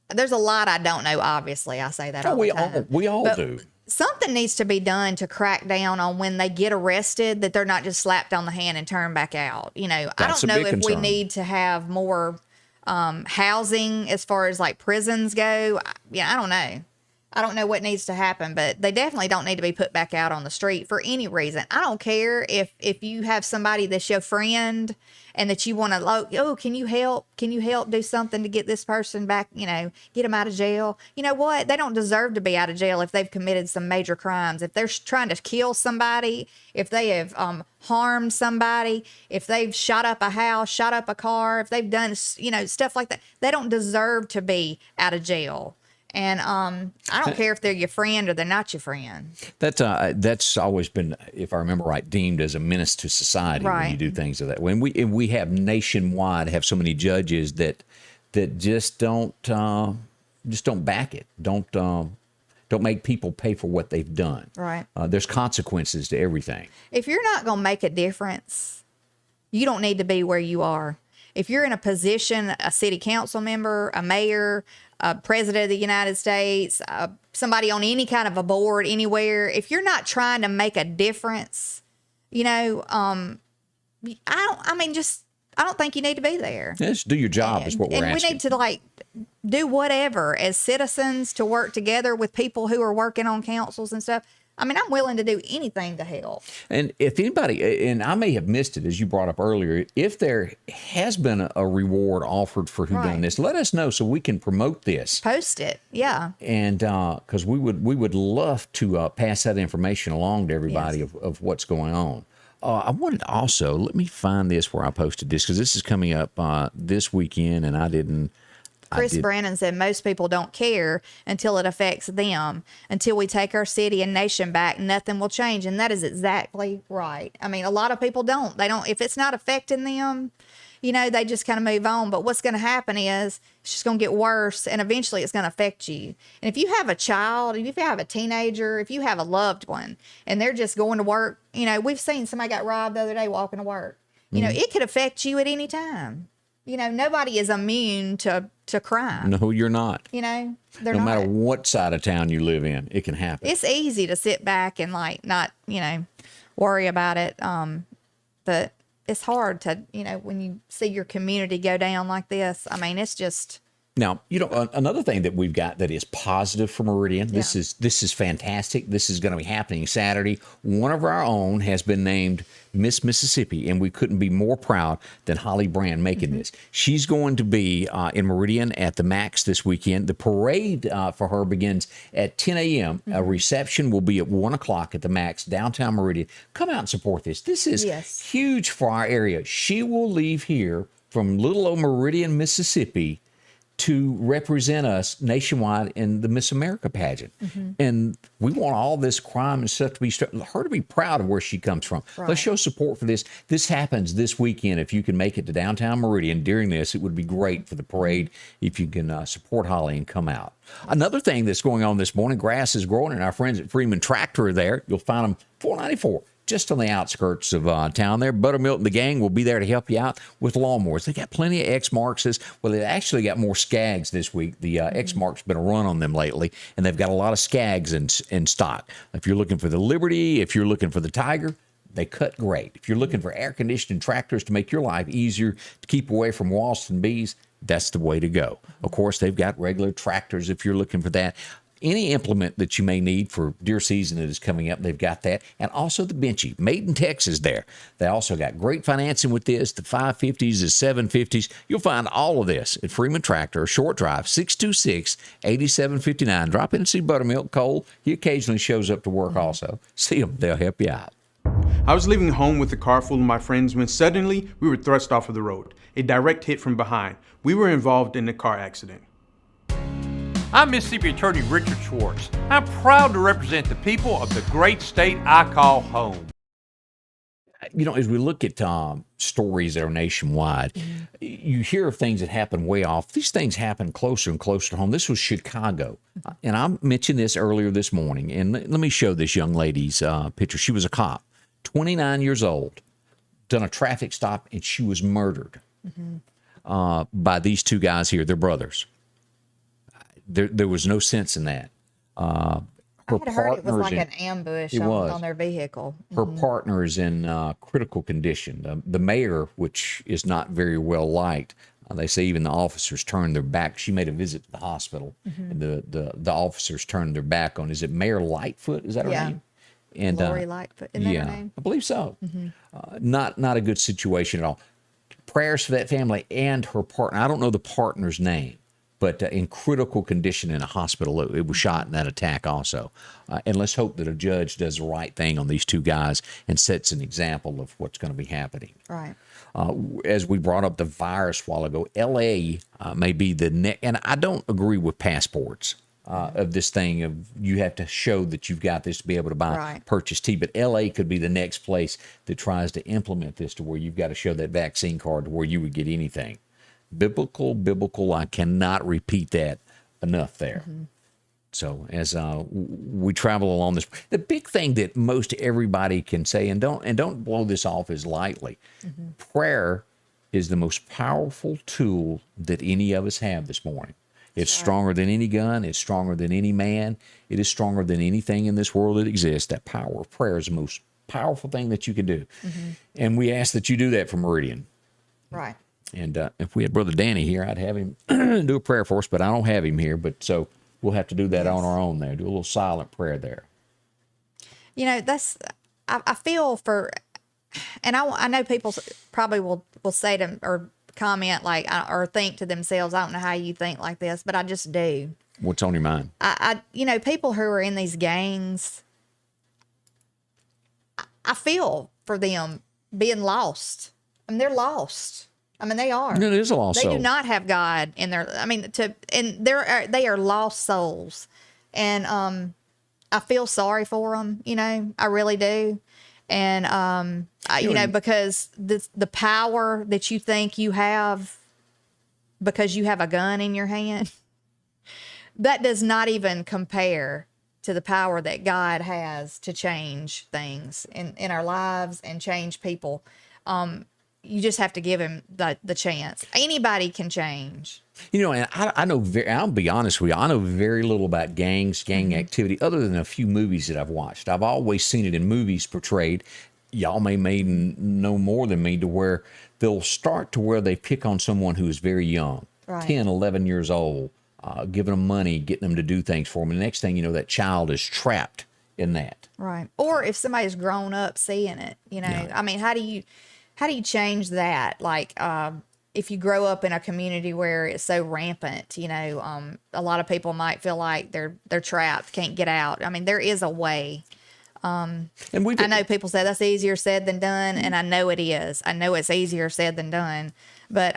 There's a lot I don't know. Obviously, I say that all the time. We all do. Something needs to be done to crack down on when they get arrested, that they're not just slapped on the hand and turned back out. I That's don't a know big if we concern. need to have more housing as far as like prisons go. I don't know. I don't know what needs to happen, but they definitely don't need to be put back out on the street for any reason. I don't care if you have somebody that's your friend and that you want to, can you help? Can you help do something to get this person back, get them out of jail? You know what? They don't deserve to be out of jail if they've committed some major crimes. If they're trying to kill somebody, if they have harmed somebody, if they've shot up a house, shot up a car, if they've done, stuff like that, they don't deserve to be out of jail. And I don't care if they're your friend or they're not your friend. That's always been, if I remember right, deemed as a menace to society when you do things of that. When we have nationwide have so many judges that just don't back it. Don't make people pay for what they've done. Right. There's consequences to everything. If you're not going to make a difference, you don't need to be where you are. If you're in a position, a city council member, a mayor, a president of the United States, somebody on any kind of a board anywhere, if you're not trying to make a difference, I don't think you need to be there. Just do your job is what we're asking. And we need to do whatever as citizens to work together with people who are working on councils and stuff. I'm willing to do anything to help. And if anybody, and I may have missed it as you brought up earlier, if there has been a reward offered for who done this, let us know so we can promote this. Post it, yeah. And because we would love to pass that information along to everybody of what's going on. I wanted to also, let me find this where I posted this because this is coming up this weekend, and I didn't. Chris Brannon said most people don't care until it affects them. Until we take our city and nation back, nothing will change. And that is exactly right. A lot of people don't. They don't. If it's not affecting them, they just kind of move on. But what's going to happen is it's just going to get worse, and eventually it's going to affect you. And if you have a child, if you have a teenager, if you have a loved one, and they're just going to work, we've seen somebody got robbed the other day walking to work. It could affect you at any time. Nobody is immune to crime. No, you're not. They're no not. matter what side of town you live in, it can happen. It's easy to sit back and not, worry about it. But it's hard to, when you see your community go down like this. It's just Now, another thing that we've got that is positive for Meridian. This is fantastic. This is going to be happening Saturday. One of our own has been named Miss Mississippi, and we couldn't be more proud than Holly Brand making this. She's going to be in Meridian at the Max this weekend. The parade for her begins at 10 a.m. A reception will be at 1 o'clock at the Max, downtown Meridian. Come out and support this. This is huge for our area. She will leave here from little old Meridian, Mississippi, to represent us nationwide in the Miss America pageant. And we want all this crime and stuff to be, her to be proud of where she comes from. Right. Let's show support for this. This happens this weekend. If you can make it to downtown Meridian during this, it would be great for the parade if you can support Holly and come out. Another thing that's going on this morning, grass is growing, and our friends at Freeman Tractor are there. You'll find them $4.94. Just on the outskirts of town there. Buttermilk and the gang will be there to help you out with lawnmowers. They got plenty of X-Marks. Well, they actually got more Skags this week. The X-Mark's been a run on them lately, and they've got a lot of Skags in stock. If you're looking for the Liberty, if you're looking for the Tiger, they cut great. If you're looking for air-conditioned tractors to make your life easier to keep away from wasps and bees, that's the way to go. Of course, they've got regular tractors if you're looking for that. Any implement that you may need for deer season that is coming up, they've got that. And also the Benchy, made in Texas there. They also got great financing with this, the 550s, the 750s. You'll find all of this at Freeman Tractor, Short Drive, 626-8759. Drop in and see Buttermilk. Cole, he occasionally shows up to work also. See them, they'll help you out. I was leaving home with a car full of my friends when suddenly we were thrust off of the road. A direct hit from behind. We were involved in a car accident. I'm Mississippi Attorney Richard Schwartz. I'm proud to represent the people of the great state I call home. As we look at stories that are nationwide, you hear of things that happen way off. These things happen closer and closer to home. This was Chicago. And I mentioned this earlier this morning. And let me show this young lady's picture. She was a cop, 29 years old, done a traffic stop, and she was murdered by these two guys here. They're brothers. There was no sense in that. I had heard it was like an ambush on their vehicle. Her partner is in critical condition. The mayor, which is not very well liked, they say even the officers turned their back. She made a visit to the hospital, and the officers turned their back on. Is it Mayor Lightfoot? Is that her name? And Lori Lightfoot. Isn't that her name? I believe so. Not a good situation at all. Prayers for that family and her partner. I don't know the partner's name, but in critical condition in a hospital. It was shot in that attack also. And let's hope that a judge does the right thing on these two guys and sets an example of what's going to be happening. Right. As we brought up the virus a while ago, L.A. May be the next, and I don't agree with passports of this thing of you have to show that you've got this to be able to purchase tea. But L.A. could be the next place that tries to implement this to where you've got to show that vaccine card to where you would get anything. Biblical, I cannot repeat that enough there. So as we travel along this, the big thing that most everybody can say, and don't blow this off as lightly, prayer is the most powerful tool that any of us have this morning. It's stronger than any gun. It's stronger than any man. It is stronger than anything in this world that exists. That power of prayer is the most powerful thing that you can do. And we ask that you do that for Meridian. Right. And if we had Brother Danny here, I'd have him do a prayer for us, but I don't have him here. But so we'll have to do that on our own there. Do a little silent prayer there. I feel for, and I know people probably will say to or comment like or think to themselves, I don't know how you think like this, but I just do. What's on your mind? People who are in these gangs, I feel for them being lost. I mean, they're lost. I mean, they are. It is a lost soul. They do not have God in their. I mean, they are lost souls, and I feel sorry for them. I really do, and because the power that you think you have, because you have a gun in your hand, that does not even compare to the power that God has to change things in our lives and change people. You just have to give him the chance. Anybody can change. And I'll be honest with you, I know very little about gang activity, other than a few movies that I've watched. I've always seen it in movies portrayed. Y'all may know more than me, to where they'll start to where they pick on someone who is very young. Right. 10, 11 years old, giving them money, getting them to do things for them. And the next thing you know, that child is trapped in that. Right. Or if somebody's grown up seeing it, I mean, how do you change that? Like, if you grow up in a community where it's so rampant, a lot of people might feel like they're trapped, can't get out. I mean, there is a way. And I know people say that's easier said than done, and I know it is. I know it's easier said than done, but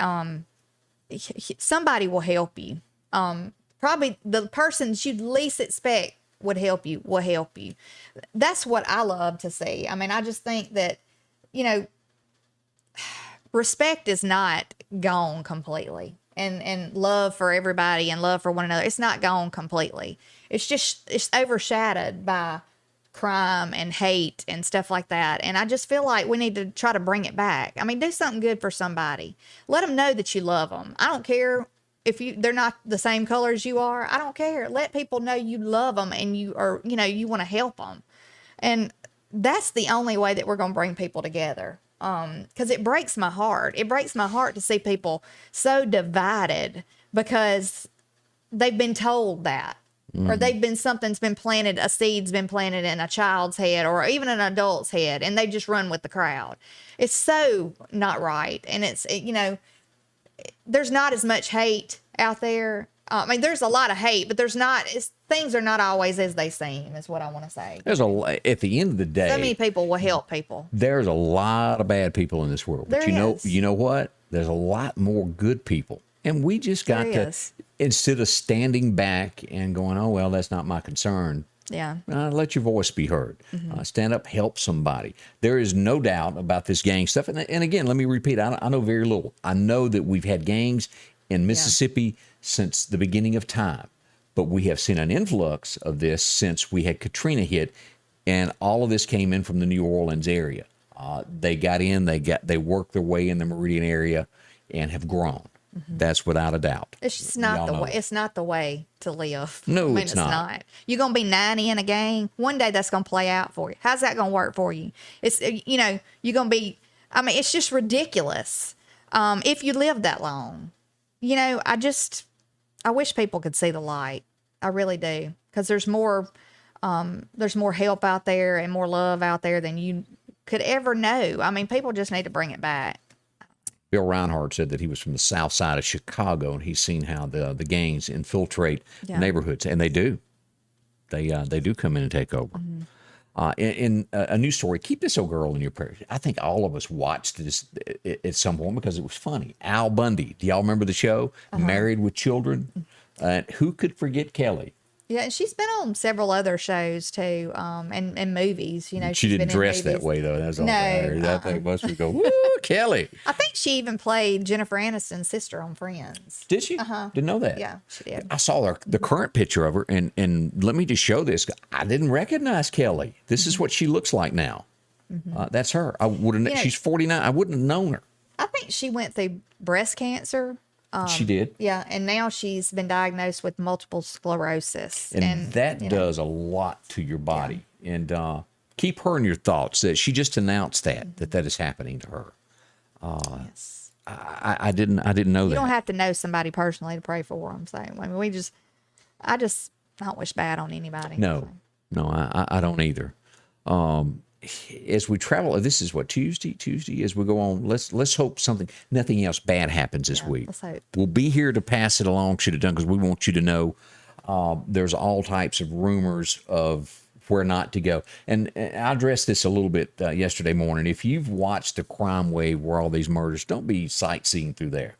somebody will help you. Probably the person that you'd least expect will help you. That's what I love to see. I mean, I just think that, respect is not gone completely, and love for everybody and love for one another. It's not gone completely. It's overshadowed by crime and hate and stuff like that. And I just feel like we need to try to bring it back. I mean, do something good for somebody. Let them know that you love them. I don't care if they're not the same color as you are. I don't care. Let people know you love them and you want to help them. And that's the only way that we're going to bring people together. Because it breaks my heart. It breaks my heart to see people so divided because they've been told that. Or something's been planted, a seed's been planted in a child's head or even an adult's head, and they just run with the crowd. It's so not right. And there's not as much hate out there. I mean, there's a lot of hate, but things are not always as they seem, is what I want to say. At the end of the day, So many people will help people. there's a lot of bad people in this world. But There is. you know what? There's a lot more good people. And we just got There to, is. instead of standing back and going, oh, well, that's not my concern. Yeah. Let your voice be heard. Stand up, help somebody. There is no doubt about this gang stuff. And again, let me repeat, I know very little. I know that we've had gangs in Mississippi since the beginning of time. But we have seen an influx of this since we had Katrina hit. And all of this came in from the New Orleans area. They got in, they worked their way in the Meridian area and have grown. That's without a doubt. It's just not Y'all the know way. it. It's not the way to live. No, I mean, it's not. You're gonna be 90 in a gang. One day that's gonna play out for you. How's that gonna work for you? It's you're gonna be. I mean, it's just ridiculous. If you live that long, I wish people could see the light. I really do, because there's more help out there and more love out there than you could ever know. I mean, people just need to bring it back. Bill Reinhardt said that he was from the south side of Chicago, and he's seen how the gangs infiltrate neighborhoods, and they do. They do come in and take over. In a news story, keep this old girl in your prayers. I think all of us watched this at some point because it was funny. Al Bundy. Do y'all remember the show? Married with Children? Who could forget Kelly? Yeah, and she's been on several other shows too, and movies. She she's didn't been in dress that movies. way, though. That's all No, that That thing must be go, woo, Kelly. I think she even played Jennifer Aniston's sister on Friends. Did she? Didn't know that. Yeah, she did. I saw the current picture of her, and let me just show this. I didn't recognize Kelly. This is what she looks like now. That's her. I would have. She's 49. I wouldn't have known her. I think she went through breast cancer. She did. Yeah, and now she's been diagnosed with multiple sclerosis. And that does a lot to your body. Yeah. And keep her in your thoughts that she just announced that is happening to her. Yes. I didn't know that. You don't have to know somebody personally to pray for them. So, I mean, I just don't wish bad on anybody. No, I don't either. As we travel, this is what, Tuesday, as we go on, let's hope nothing else bad happens this week. Let's hope. We'll be here to pass it along, should have done, because we want you to know there's all types of rumors of where not to go. And I addressed this a little bit yesterday morning. If you've watched the crime wave where all these murders, don't be sightseeing through there.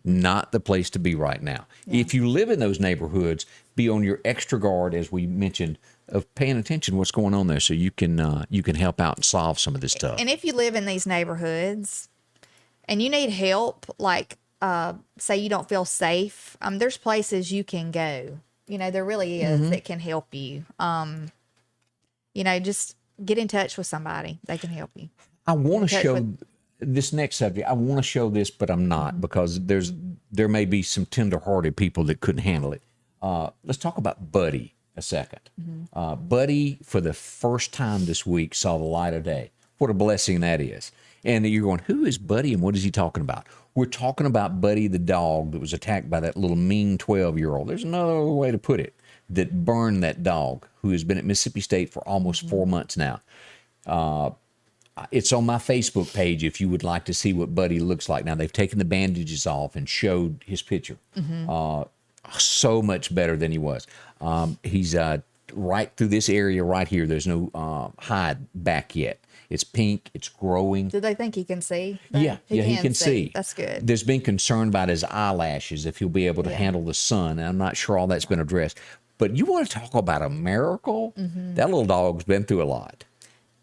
Not the place to be right now. Yeah. If you live in those neighborhoods, be on your extra guard, as we mentioned, of paying attention to what's going on there, so you can help out and solve some of this stuff. And if you live in these neighborhoods and you need help, like say you don't feel safe, there's places you can go. There really is that can help you. Just get in touch with somebody. They can help you. I want to show this next subject. I want to show this, but I'm not, because there may be some tender-hearted people that couldn't handle it. Let's talk about Buddy a second. Buddy, for the first time this week, saw the light of day. What a blessing that is. And you're going, who is Buddy and what is he talking about? We're talking about Buddy the dog that was attacked by that little mean 12-year-old. There's another way to put it, that burned that dog, who has been at Mississippi State for almost 4 months now. It's on my Facebook page if you would like to see what Buddy looks like. Now, they've taken the bandages off and showed his picture. So much better than he was. He's right through this area right here. There's no hide back yet. It's pink. It's growing. Do they think he can see? Yeah, he can see. That's good. There's been concern about his eyelashes, if he'll be able to handle the sun. And I'm not sure all that's been addressed. But you want to talk about a miracle? That little dog's been through a lot.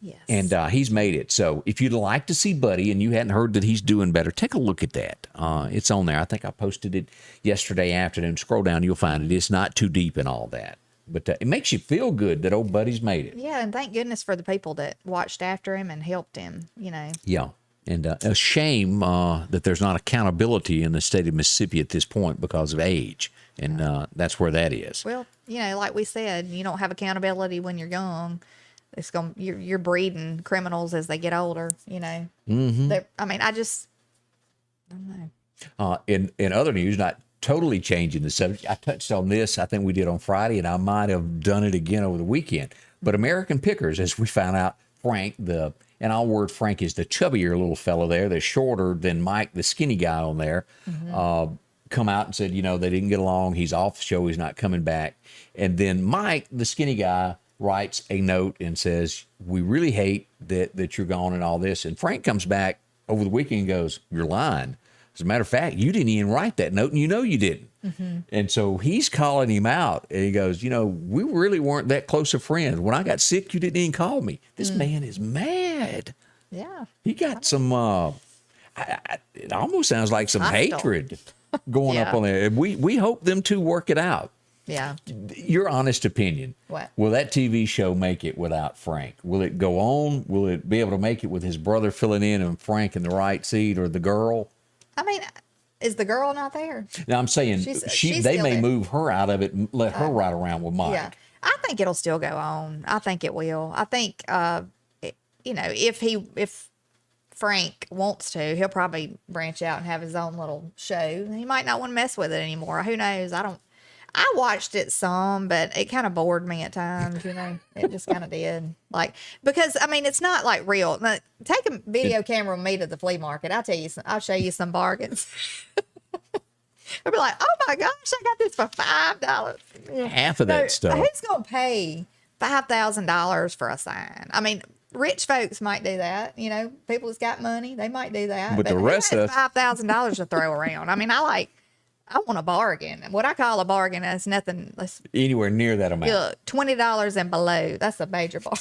Yes. And he's made it. So if you'd like to see Buddy and you hadn't heard that he's doing better, take a look at that. It's on there. I think I posted it yesterday afternoon. Scroll down, you'll find it. It's not too deep in all that. But it makes you feel good that old Buddy's made it. Yeah, and thank goodness for the people that watched after him and helped him, you know. Yeah. And a shame that there's not accountability in the state of Mississippi at this point because of age. And that's where that is. Well, you know, like we said, you don't have accountability when you're young. It's you're breeding criminals as they get older, you know. I mean, I don't know. In other news, not totally changing the subject, I touched on this, I think we did on Friday, and I might have done it again over the weekend. But American Pickers, as we found out, Frank, and I'll word Frank is the chubbier little fellow there, the shorter than Mike, the skinny guy on there, come out and said, you know, they didn't get along. He's off the show. He's not coming back. And then Mike, the skinny guy, writes a note and says, we really hate that you're gone and all this. And Frank comes back over the weekend and goes, you're lying. As a matter of fact, you didn't even write that note, and you know you didn't. And so he's calling him out, and he goes, you know, we really weren't that close of friends. When I got sick, you didn't even call me. This man is mad. Yeah. He got some, it almost sounds like some Hostile. hatred going up Yeah. on there. We hope them two work it out. Yeah. Your honest opinion. What? Will that TV show make it without Frank? Will it go on? Will it be able to make it with his brother filling in and Frank in the right seat, or the girl? I mean, is the girl not there? Now I'm saying She's they still may there. move her out of it and let her ride around with Mike. Yeah. I think it'll still go on. I think it will. I think, you know, if Frank wants to, he'll probably branch out and have his own little show. He might not want to mess with it anymore. Who knows? I watched it some, but it kind of bored me at times, you know. It just kind of did. Like, because, I mean, it's not like real. Now, take a video camera with me to the flea market. I'll show you some bargains. I'll be like, oh my gosh, I got this for $5. Half of that stuff. Who's going to pay $5,000 for a sign? I mean, rich folks might do that. You know, people that's got money, they might do that. But the rest who of has $5,000 to throw around. I mean, I want a bargain. What I call a bargain is nothing. Anywhere near that amount. Look, $20 and below. That's a major bargain.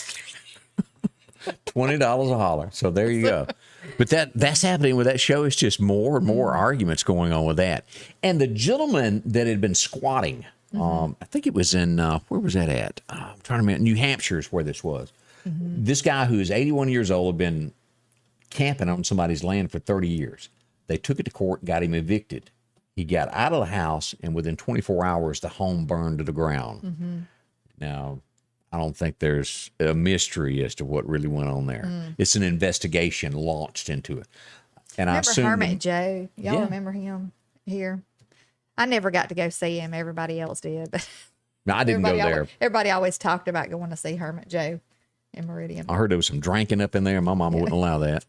$20 a holler. So there you go. But that's happening with that show. It's just more and more arguments going on with that. And the gentleman that had been squatting, I think it was in, where was that at? I'm trying to remember. New Hampshire is where this was. This guy who is 81 years old had been camping on somebody's land for 30 years. They took it to court, got him evicted. He got out of the house, and within 24 hours, the home burned to the ground. Now, I don't think there's a mystery as to what really went on there. It's an investigation launched into it. And I Remember assume Hermit Joe? Y'all Yeah. remember him here? I never got to go see him. Everybody else did. But No, I didn't go there. Everybody always talked about going to see Hermit Joe in Meridian. I heard there was some drinking up in there. My mama wouldn't allow that.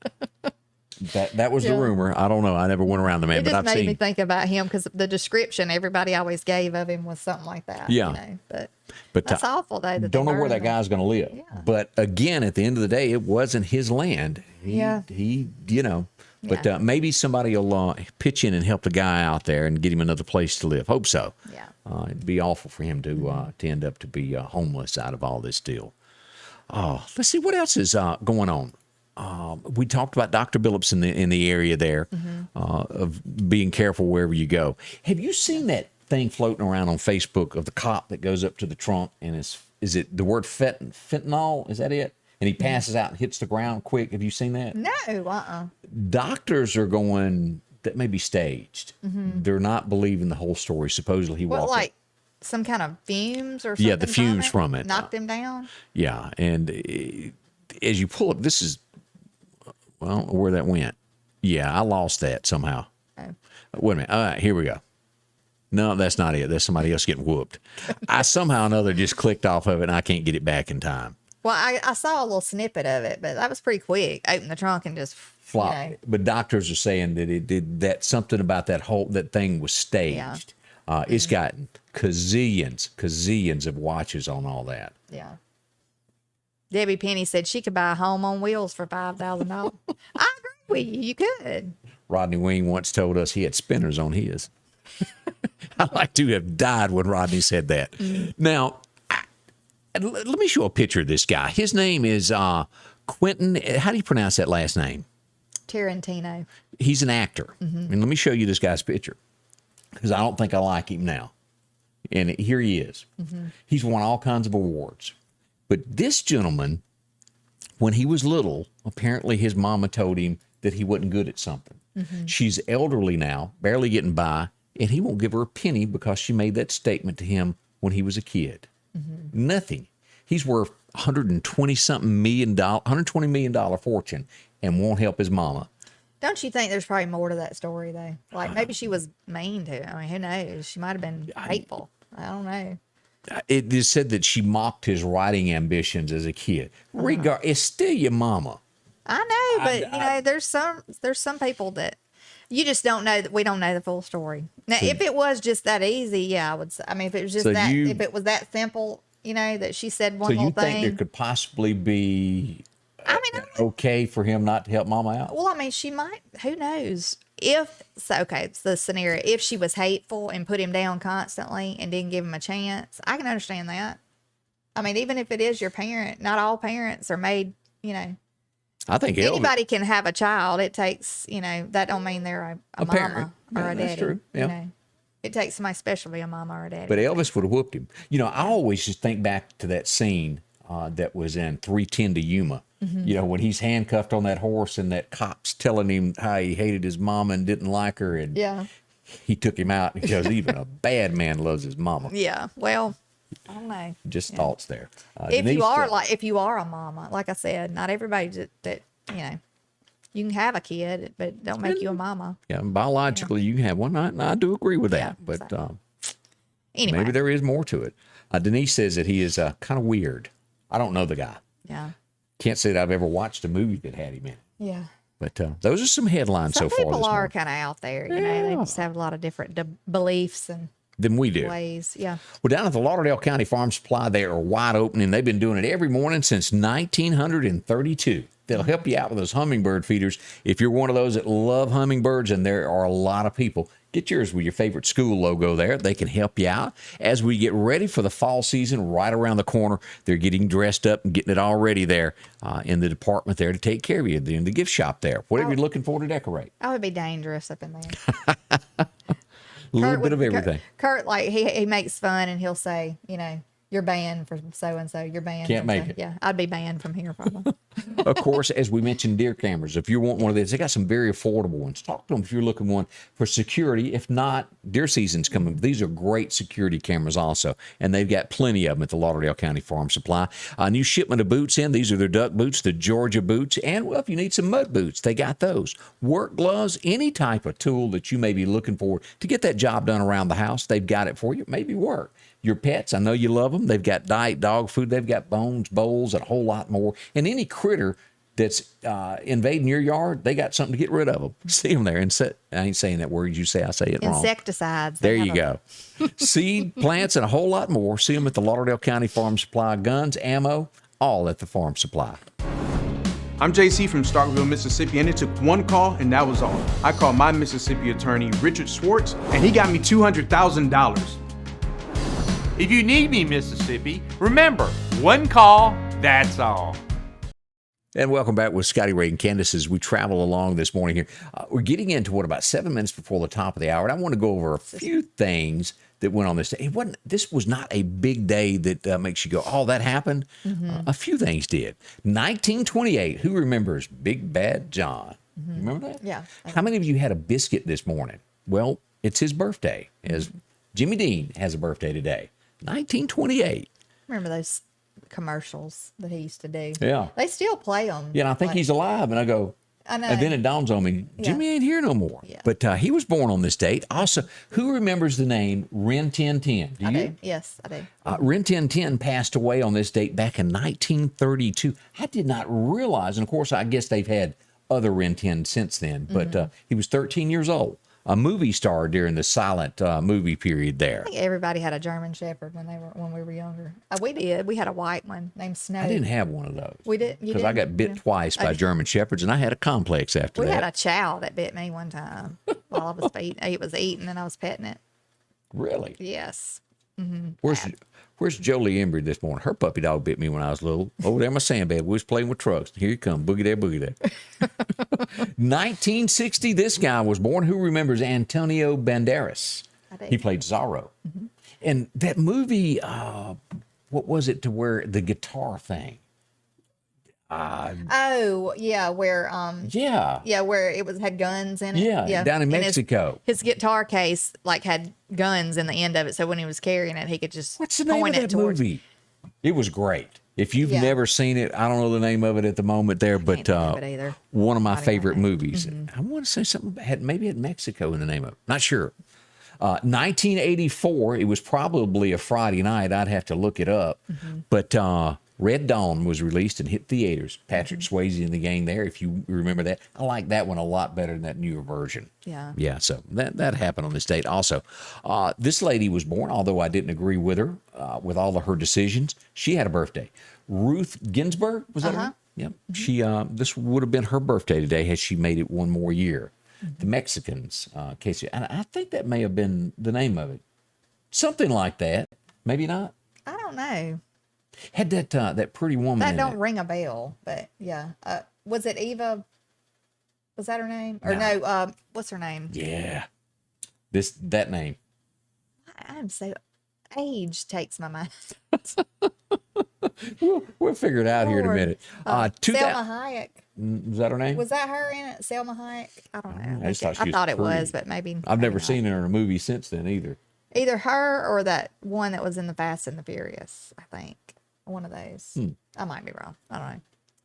That was the rumor. I don't know. I never went around the man, It but just I've made me seen. think about him because the description everybody always gave of him was something like that. Yeah. You know? But That's awful, though. That don't they know where that burned him. guy's going to live. Yeah. But again, at the end of the day, it wasn't his land. He you know. But Yeah. maybe somebody will pitch in and help the guy out there and get him another place to live. Hope so. Yeah. It'd be awful for him to end up to be homeless out of all this deal. Let's see what else is going on. We talked about Dr. Billups in the area there of being careful wherever you go. Have you seen that thing floating around on Facebook of the cop that goes up to the trunk and is it the word fentanyl? Is that it? And he passes out and hits the ground quick. Have you seen that? No, Doctors are going, that may be staged. They're not believing the whole story. Supposedly he What, walked like some kind of fumes or something? Yeah, the fumes from it. Knocked him down? Yeah, and as you pull up, this is Well, where that went. Yeah, I lost that somehow. Oh. Wait a minute. All right, here we go. No, that's not it. That's somebody else getting whooped. I somehow or another just clicked off of it, and I can't get it back in time. Well, I saw a little snippet of it, but that was pretty quick. Open the trunk and just Flop. You know. But doctors are saying that it did that something about that thing was staged. It's gotten gazillions of watches on all that. Yeah. Debbie Penny said she could buy a home on wheels for $5,000. I agree with you. You could. Rodney Wing once told us he had spinners on his. I'd like to have died when Rodney said that. Now, let me show a picture of this guy. His name is Quentin. How do you pronounce that last name? Tarantino. He's an actor. And let me show you this guy's picture because I don't think I like him now. And here he is. He's won all kinds of awards. But this gentleman, when he was little, apparently his mama told him that he wasn't good at something. She's elderly now, barely getting by, and he won't give her a penny because she made that statement to him when he was a kid. Nothing. He's worth $120 million fortune and won't help his mama. Don't you think there's probably more to that story, though? Like, maybe she was mean to him. I mean, who knows? She might have been hateful. I don't know. It is said that she mocked his writing ambitions as a kid. It's still your mama. I know, but you know, there's some people that you just don't know that we don't know the full story. Now, if it was just that easy, yeah, I would say. I mean, if it was just if it was that simple, you know, that she said one little thing. So you think there could possibly be okay for him not to help mama out? Well, I mean, she might. Who knows? It's the scenario. If she was hateful and put him down constantly and didn't give him a chance, I can understand that. I mean, even if it is your parent, not all parents are made, you know. I think anybody can have a child. It takes, you know, that don't mean they're a mama parent. or a daddy. That's true. Yeah. You know, it takes somebody special to be a mama or a daddy. But Elvis would have whooped him. You know, I always just think back to that scene that was in 3:10 to Yuma. You know, when he's handcuffed on that horse and that cop's telling him how he hated his mama and didn't like her. And he took him out because even a bad man loves his mama. Yeah. Well, I don't know. Just thoughts there. If you are a mama, like I said, not everybody that you know, you can have a kid, but don't make you a mama. Yeah, biologically you can have one. I do agree with that. But anyway, maybe there is more to it. Denise says that he is kind of weird. I don't know the guy. Yeah. Can't say that I've ever watched a movie that had him in it. Yeah. But those are some headlines so far. Some people are kind of out there, you know. They just have a lot of different beliefs and than we do. Ways. Yeah. Well, down at the Lauderdale County Farm Supply, they are wide open, and they've been doing it every morning since 1932. They'll help you out with those hummingbird feeders. If you're one of those that love hummingbirds, and there are a lot of people, get yours with your favorite school logo there. They can help you out. As we get ready for the fall season right around the corner, they're getting dressed up and getting it all ready there in the department there to take care of you in the gift shop there. Whatever you're looking for to decorate. I would be dangerous up in there. A little bit of everything. Kurt, like, he makes fun and he'll say, you know, you're banned from so-and-so. You're banned. Can't make it. Yeah, I'd be banned from here probably. Of course, as we mentioned, deer cameras. If you want one of these, they got some very affordable ones. Talk to them if you're looking one for security. If not, deer season's coming. These are great security cameras also, and they've got plenty of them at the Lauderdale County Farm Supply. A new shipment of boots in. These are their duck boots, the Georgia boots, and, well, if you need some mud boots, they got those. Work gloves, any type of tool that you may be looking for to get that job done around the house, they've got it for you. Maybe work. Your pets, I know you love them. They've got diet dog food. They've got bones, bowls, and a whole lot more. And any critter that's invading your yard, they got something to get rid of them. See them there. I ain't saying that word you say. I say it wrong. Insecticides. There you go. Seed, plants, and a whole lot more. See them at the Lauderdale County Farm Supply. Guns, ammo, all at the Farm Supply. I'm JC from Starkville, Mississippi, and it took one call, and that was all. I called my Mississippi attorney, Richard Schwartz, and he got me $200,000. If you need me, Mississippi, remember, one call, that's all. And welcome back with Scotty Ray and Candace as we travel along this morning here. We're getting into about 7 minutes before the top of the hour, and I want to go over a few things that went on this day. This was not a big day that makes you go, oh, that happened. A few things did. 1928, who remembers Big Bad John? You remember that? Yeah. How many of you had a biscuit this morning? Well, it's his birthday, as Jimmy Dean has a birthday today. 1928. Remember those commercials that he used to do? Yeah. They still play them. Yeah, and I think he's alive. And I go, I know. And then it dawns on me, Jimmy ain't here no more. Yeah. But he was born on this date. Also, who remembers the name Rin Tin Tin? Do I you? do. Yes, I do. Rin Tin Tin passed away on this date back in 1932. I did not realize, and of course, I guess they've had other Rin Tin since then, but he was 13 years old. A movie star during the silent movie period there. I think everybody had a German Shepherd when we were younger. We did. We had a white one named Snow. I didn't have one of those. We did. You Because I didn't? got bit twice by German Shepherds, and I had a complex after We that. had a chow that bit me one time while I was it was eating and I was petting it. Really? Yes. Where's Jolie Embry this morning? Her puppy dog bit me when I was little. Over there in my sandbag. We was playing with trucks. Here you come. Boogie there, boogie there. 1960, this guy was born. Who remembers Antonio Banderas? I do. He played Zorro. And that movie, what was it to where the guitar thing? Oh, yeah, where Yeah. where it had guns in it. Yeah, down in And Mexico. His guitar case had guns in the end of it, so when he was carrying it, he could just What's the name of point it that towards. movie? It was great. If you've Yeah. never seen it, I don't know the name of it at the moment there, but think of it either. one of my Not even favorite that. movies. I want to say something maybe had Mexico in the name of it. Not sure. 1984, it was probably a Friday night. I'd have to look it up. But Red Dawn was released and hit theaters. Patrick Swayze in the gang there, if you remember that. I like that one a lot better than that newer version. Yeah. Yeah, so that happened on this date also. This lady was born, although I didn't agree with her with all of her decisions. She had a birthday. Ruth Ginsburg, was that her name? Yep. She this would have been her birthday today had she made it one more year. The Mexicans, Casey, and I think that may have been the name of it. Something like that. Maybe not. I don't know. Had that pretty woman That in don't it. ring a bell, but yeah. Was it Eva? Was that her name? Or No. no, what's her name? Yeah. That name. I'm so age takes my mind. We'll figure it out here in a Lord. minute. Selma 2000 Hayek. Was that her name? Was that her in it? Selma Hayek? I don't know. I just thought she I was thought it pretty. was, but maybe. I've never maybe not. seen her in a movie since then either. Either her or that one that was in the Fast and the Furious, I think. One of those. I might be wrong. I don't know.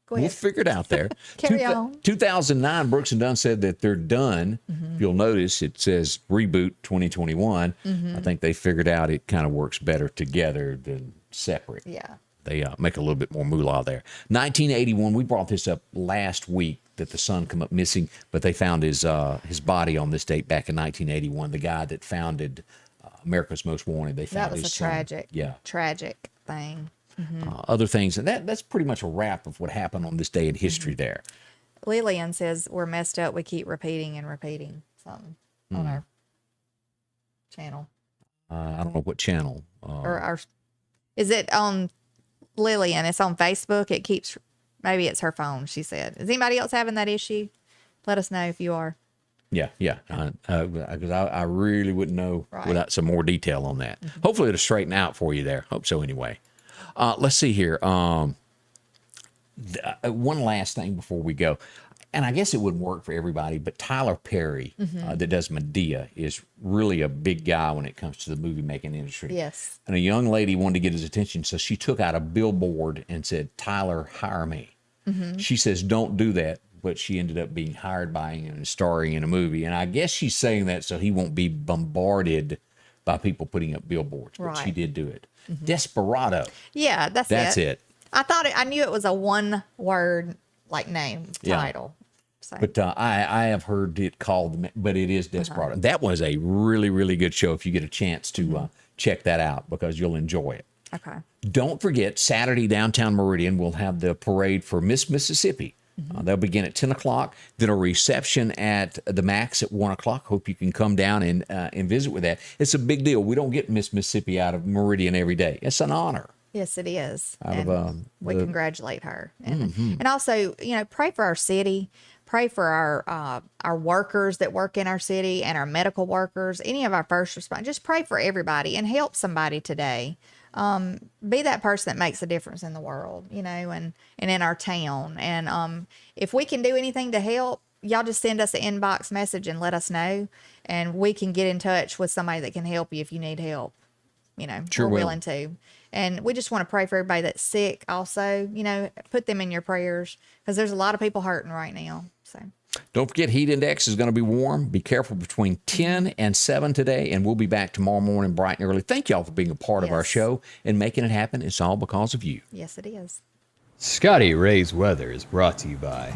Go We'll ahead. figure it out there. Carry on. 2009, Brooks and Dunn said that they're done. If you'll notice, it says reboot 2021. I think they figured out it kind of works better together than separate. Yeah. They make a little bit more moolah there. 1981, we brought this up last week that the son come up missing, but they found his body on this date back in 1981. The guy that founded America's Most Wanted, they found That was his a son. tragic thing. Other things, and that's pretty much a wrap of what happened on this day in history there. Lillian says we're messed up. We keep repeating and repeating something on our channel. I don't know what channel. Or our, is it on Lillian? It's on Facebook. It keeps, maybe it's her phone, she said. Is anybody else having that issue? Let us know if you are. Yeah. Because I really wouldn't know Right. without some more detail on that. Hopefully it'll straighten out for you there. Hope so anyway. Let's see here. One last thing before we go. And I guess it wouldn't work for everybody, but Tyler Perry, that does Medea, is really a big guy when it comes to the movie making industry. Yes. And a young lady wanted to get his attention, so she took out a billboard and said, "Tyler, hire me." She says, "Don't do that." But she ended up being hired by him and starring in a movie. And I guess she's saying that so he won't be bombarded by people putting up billboards. But she Right. did do it. Desperado. Yeah, That's it. I thought I knew it was a one word like name Yeah. title. So But I have heard it called, but it is Desperado. That was a really, really good show if you get a chance to check that out because you'll enjoy it. okay. Don't forget, Saturday, downtown Meridian, we'll have the parade for Miss Mississippi. They'll begin at 10 o'clock, then a reception at the Max at 1 o'clock. Hope you can come down and visit with that. It's a big deal. We don't get Miss Mississippi out of Meridian every day. It's an honor. Yes, it is. Out And of, we congratulate her. And also, pray for our city. Pray for our workers that work in our city and our medical workers, any of our first responders. Just pray for everybody and help somebody today. Be that person that makes a difference in the world, and in our town. And if we can do anything to help, y'all just send us an inbox message and let us know, and we can get in touch with somebody that can help you if you need help. Sure we're will. willing to. And we just want to pray for everybody that's sick also. You know, put them in your prayers because there's a lot of people hurting right now. So. Don't forget, heat index is going to be warm. Be careful between 10 and 7 today, and we'll be back tomorrow morning bright and early. Thank y'all for being a part of our show and making it happen. It's all because of you. Yes, it is. Scotty Ray's weather is brought to you by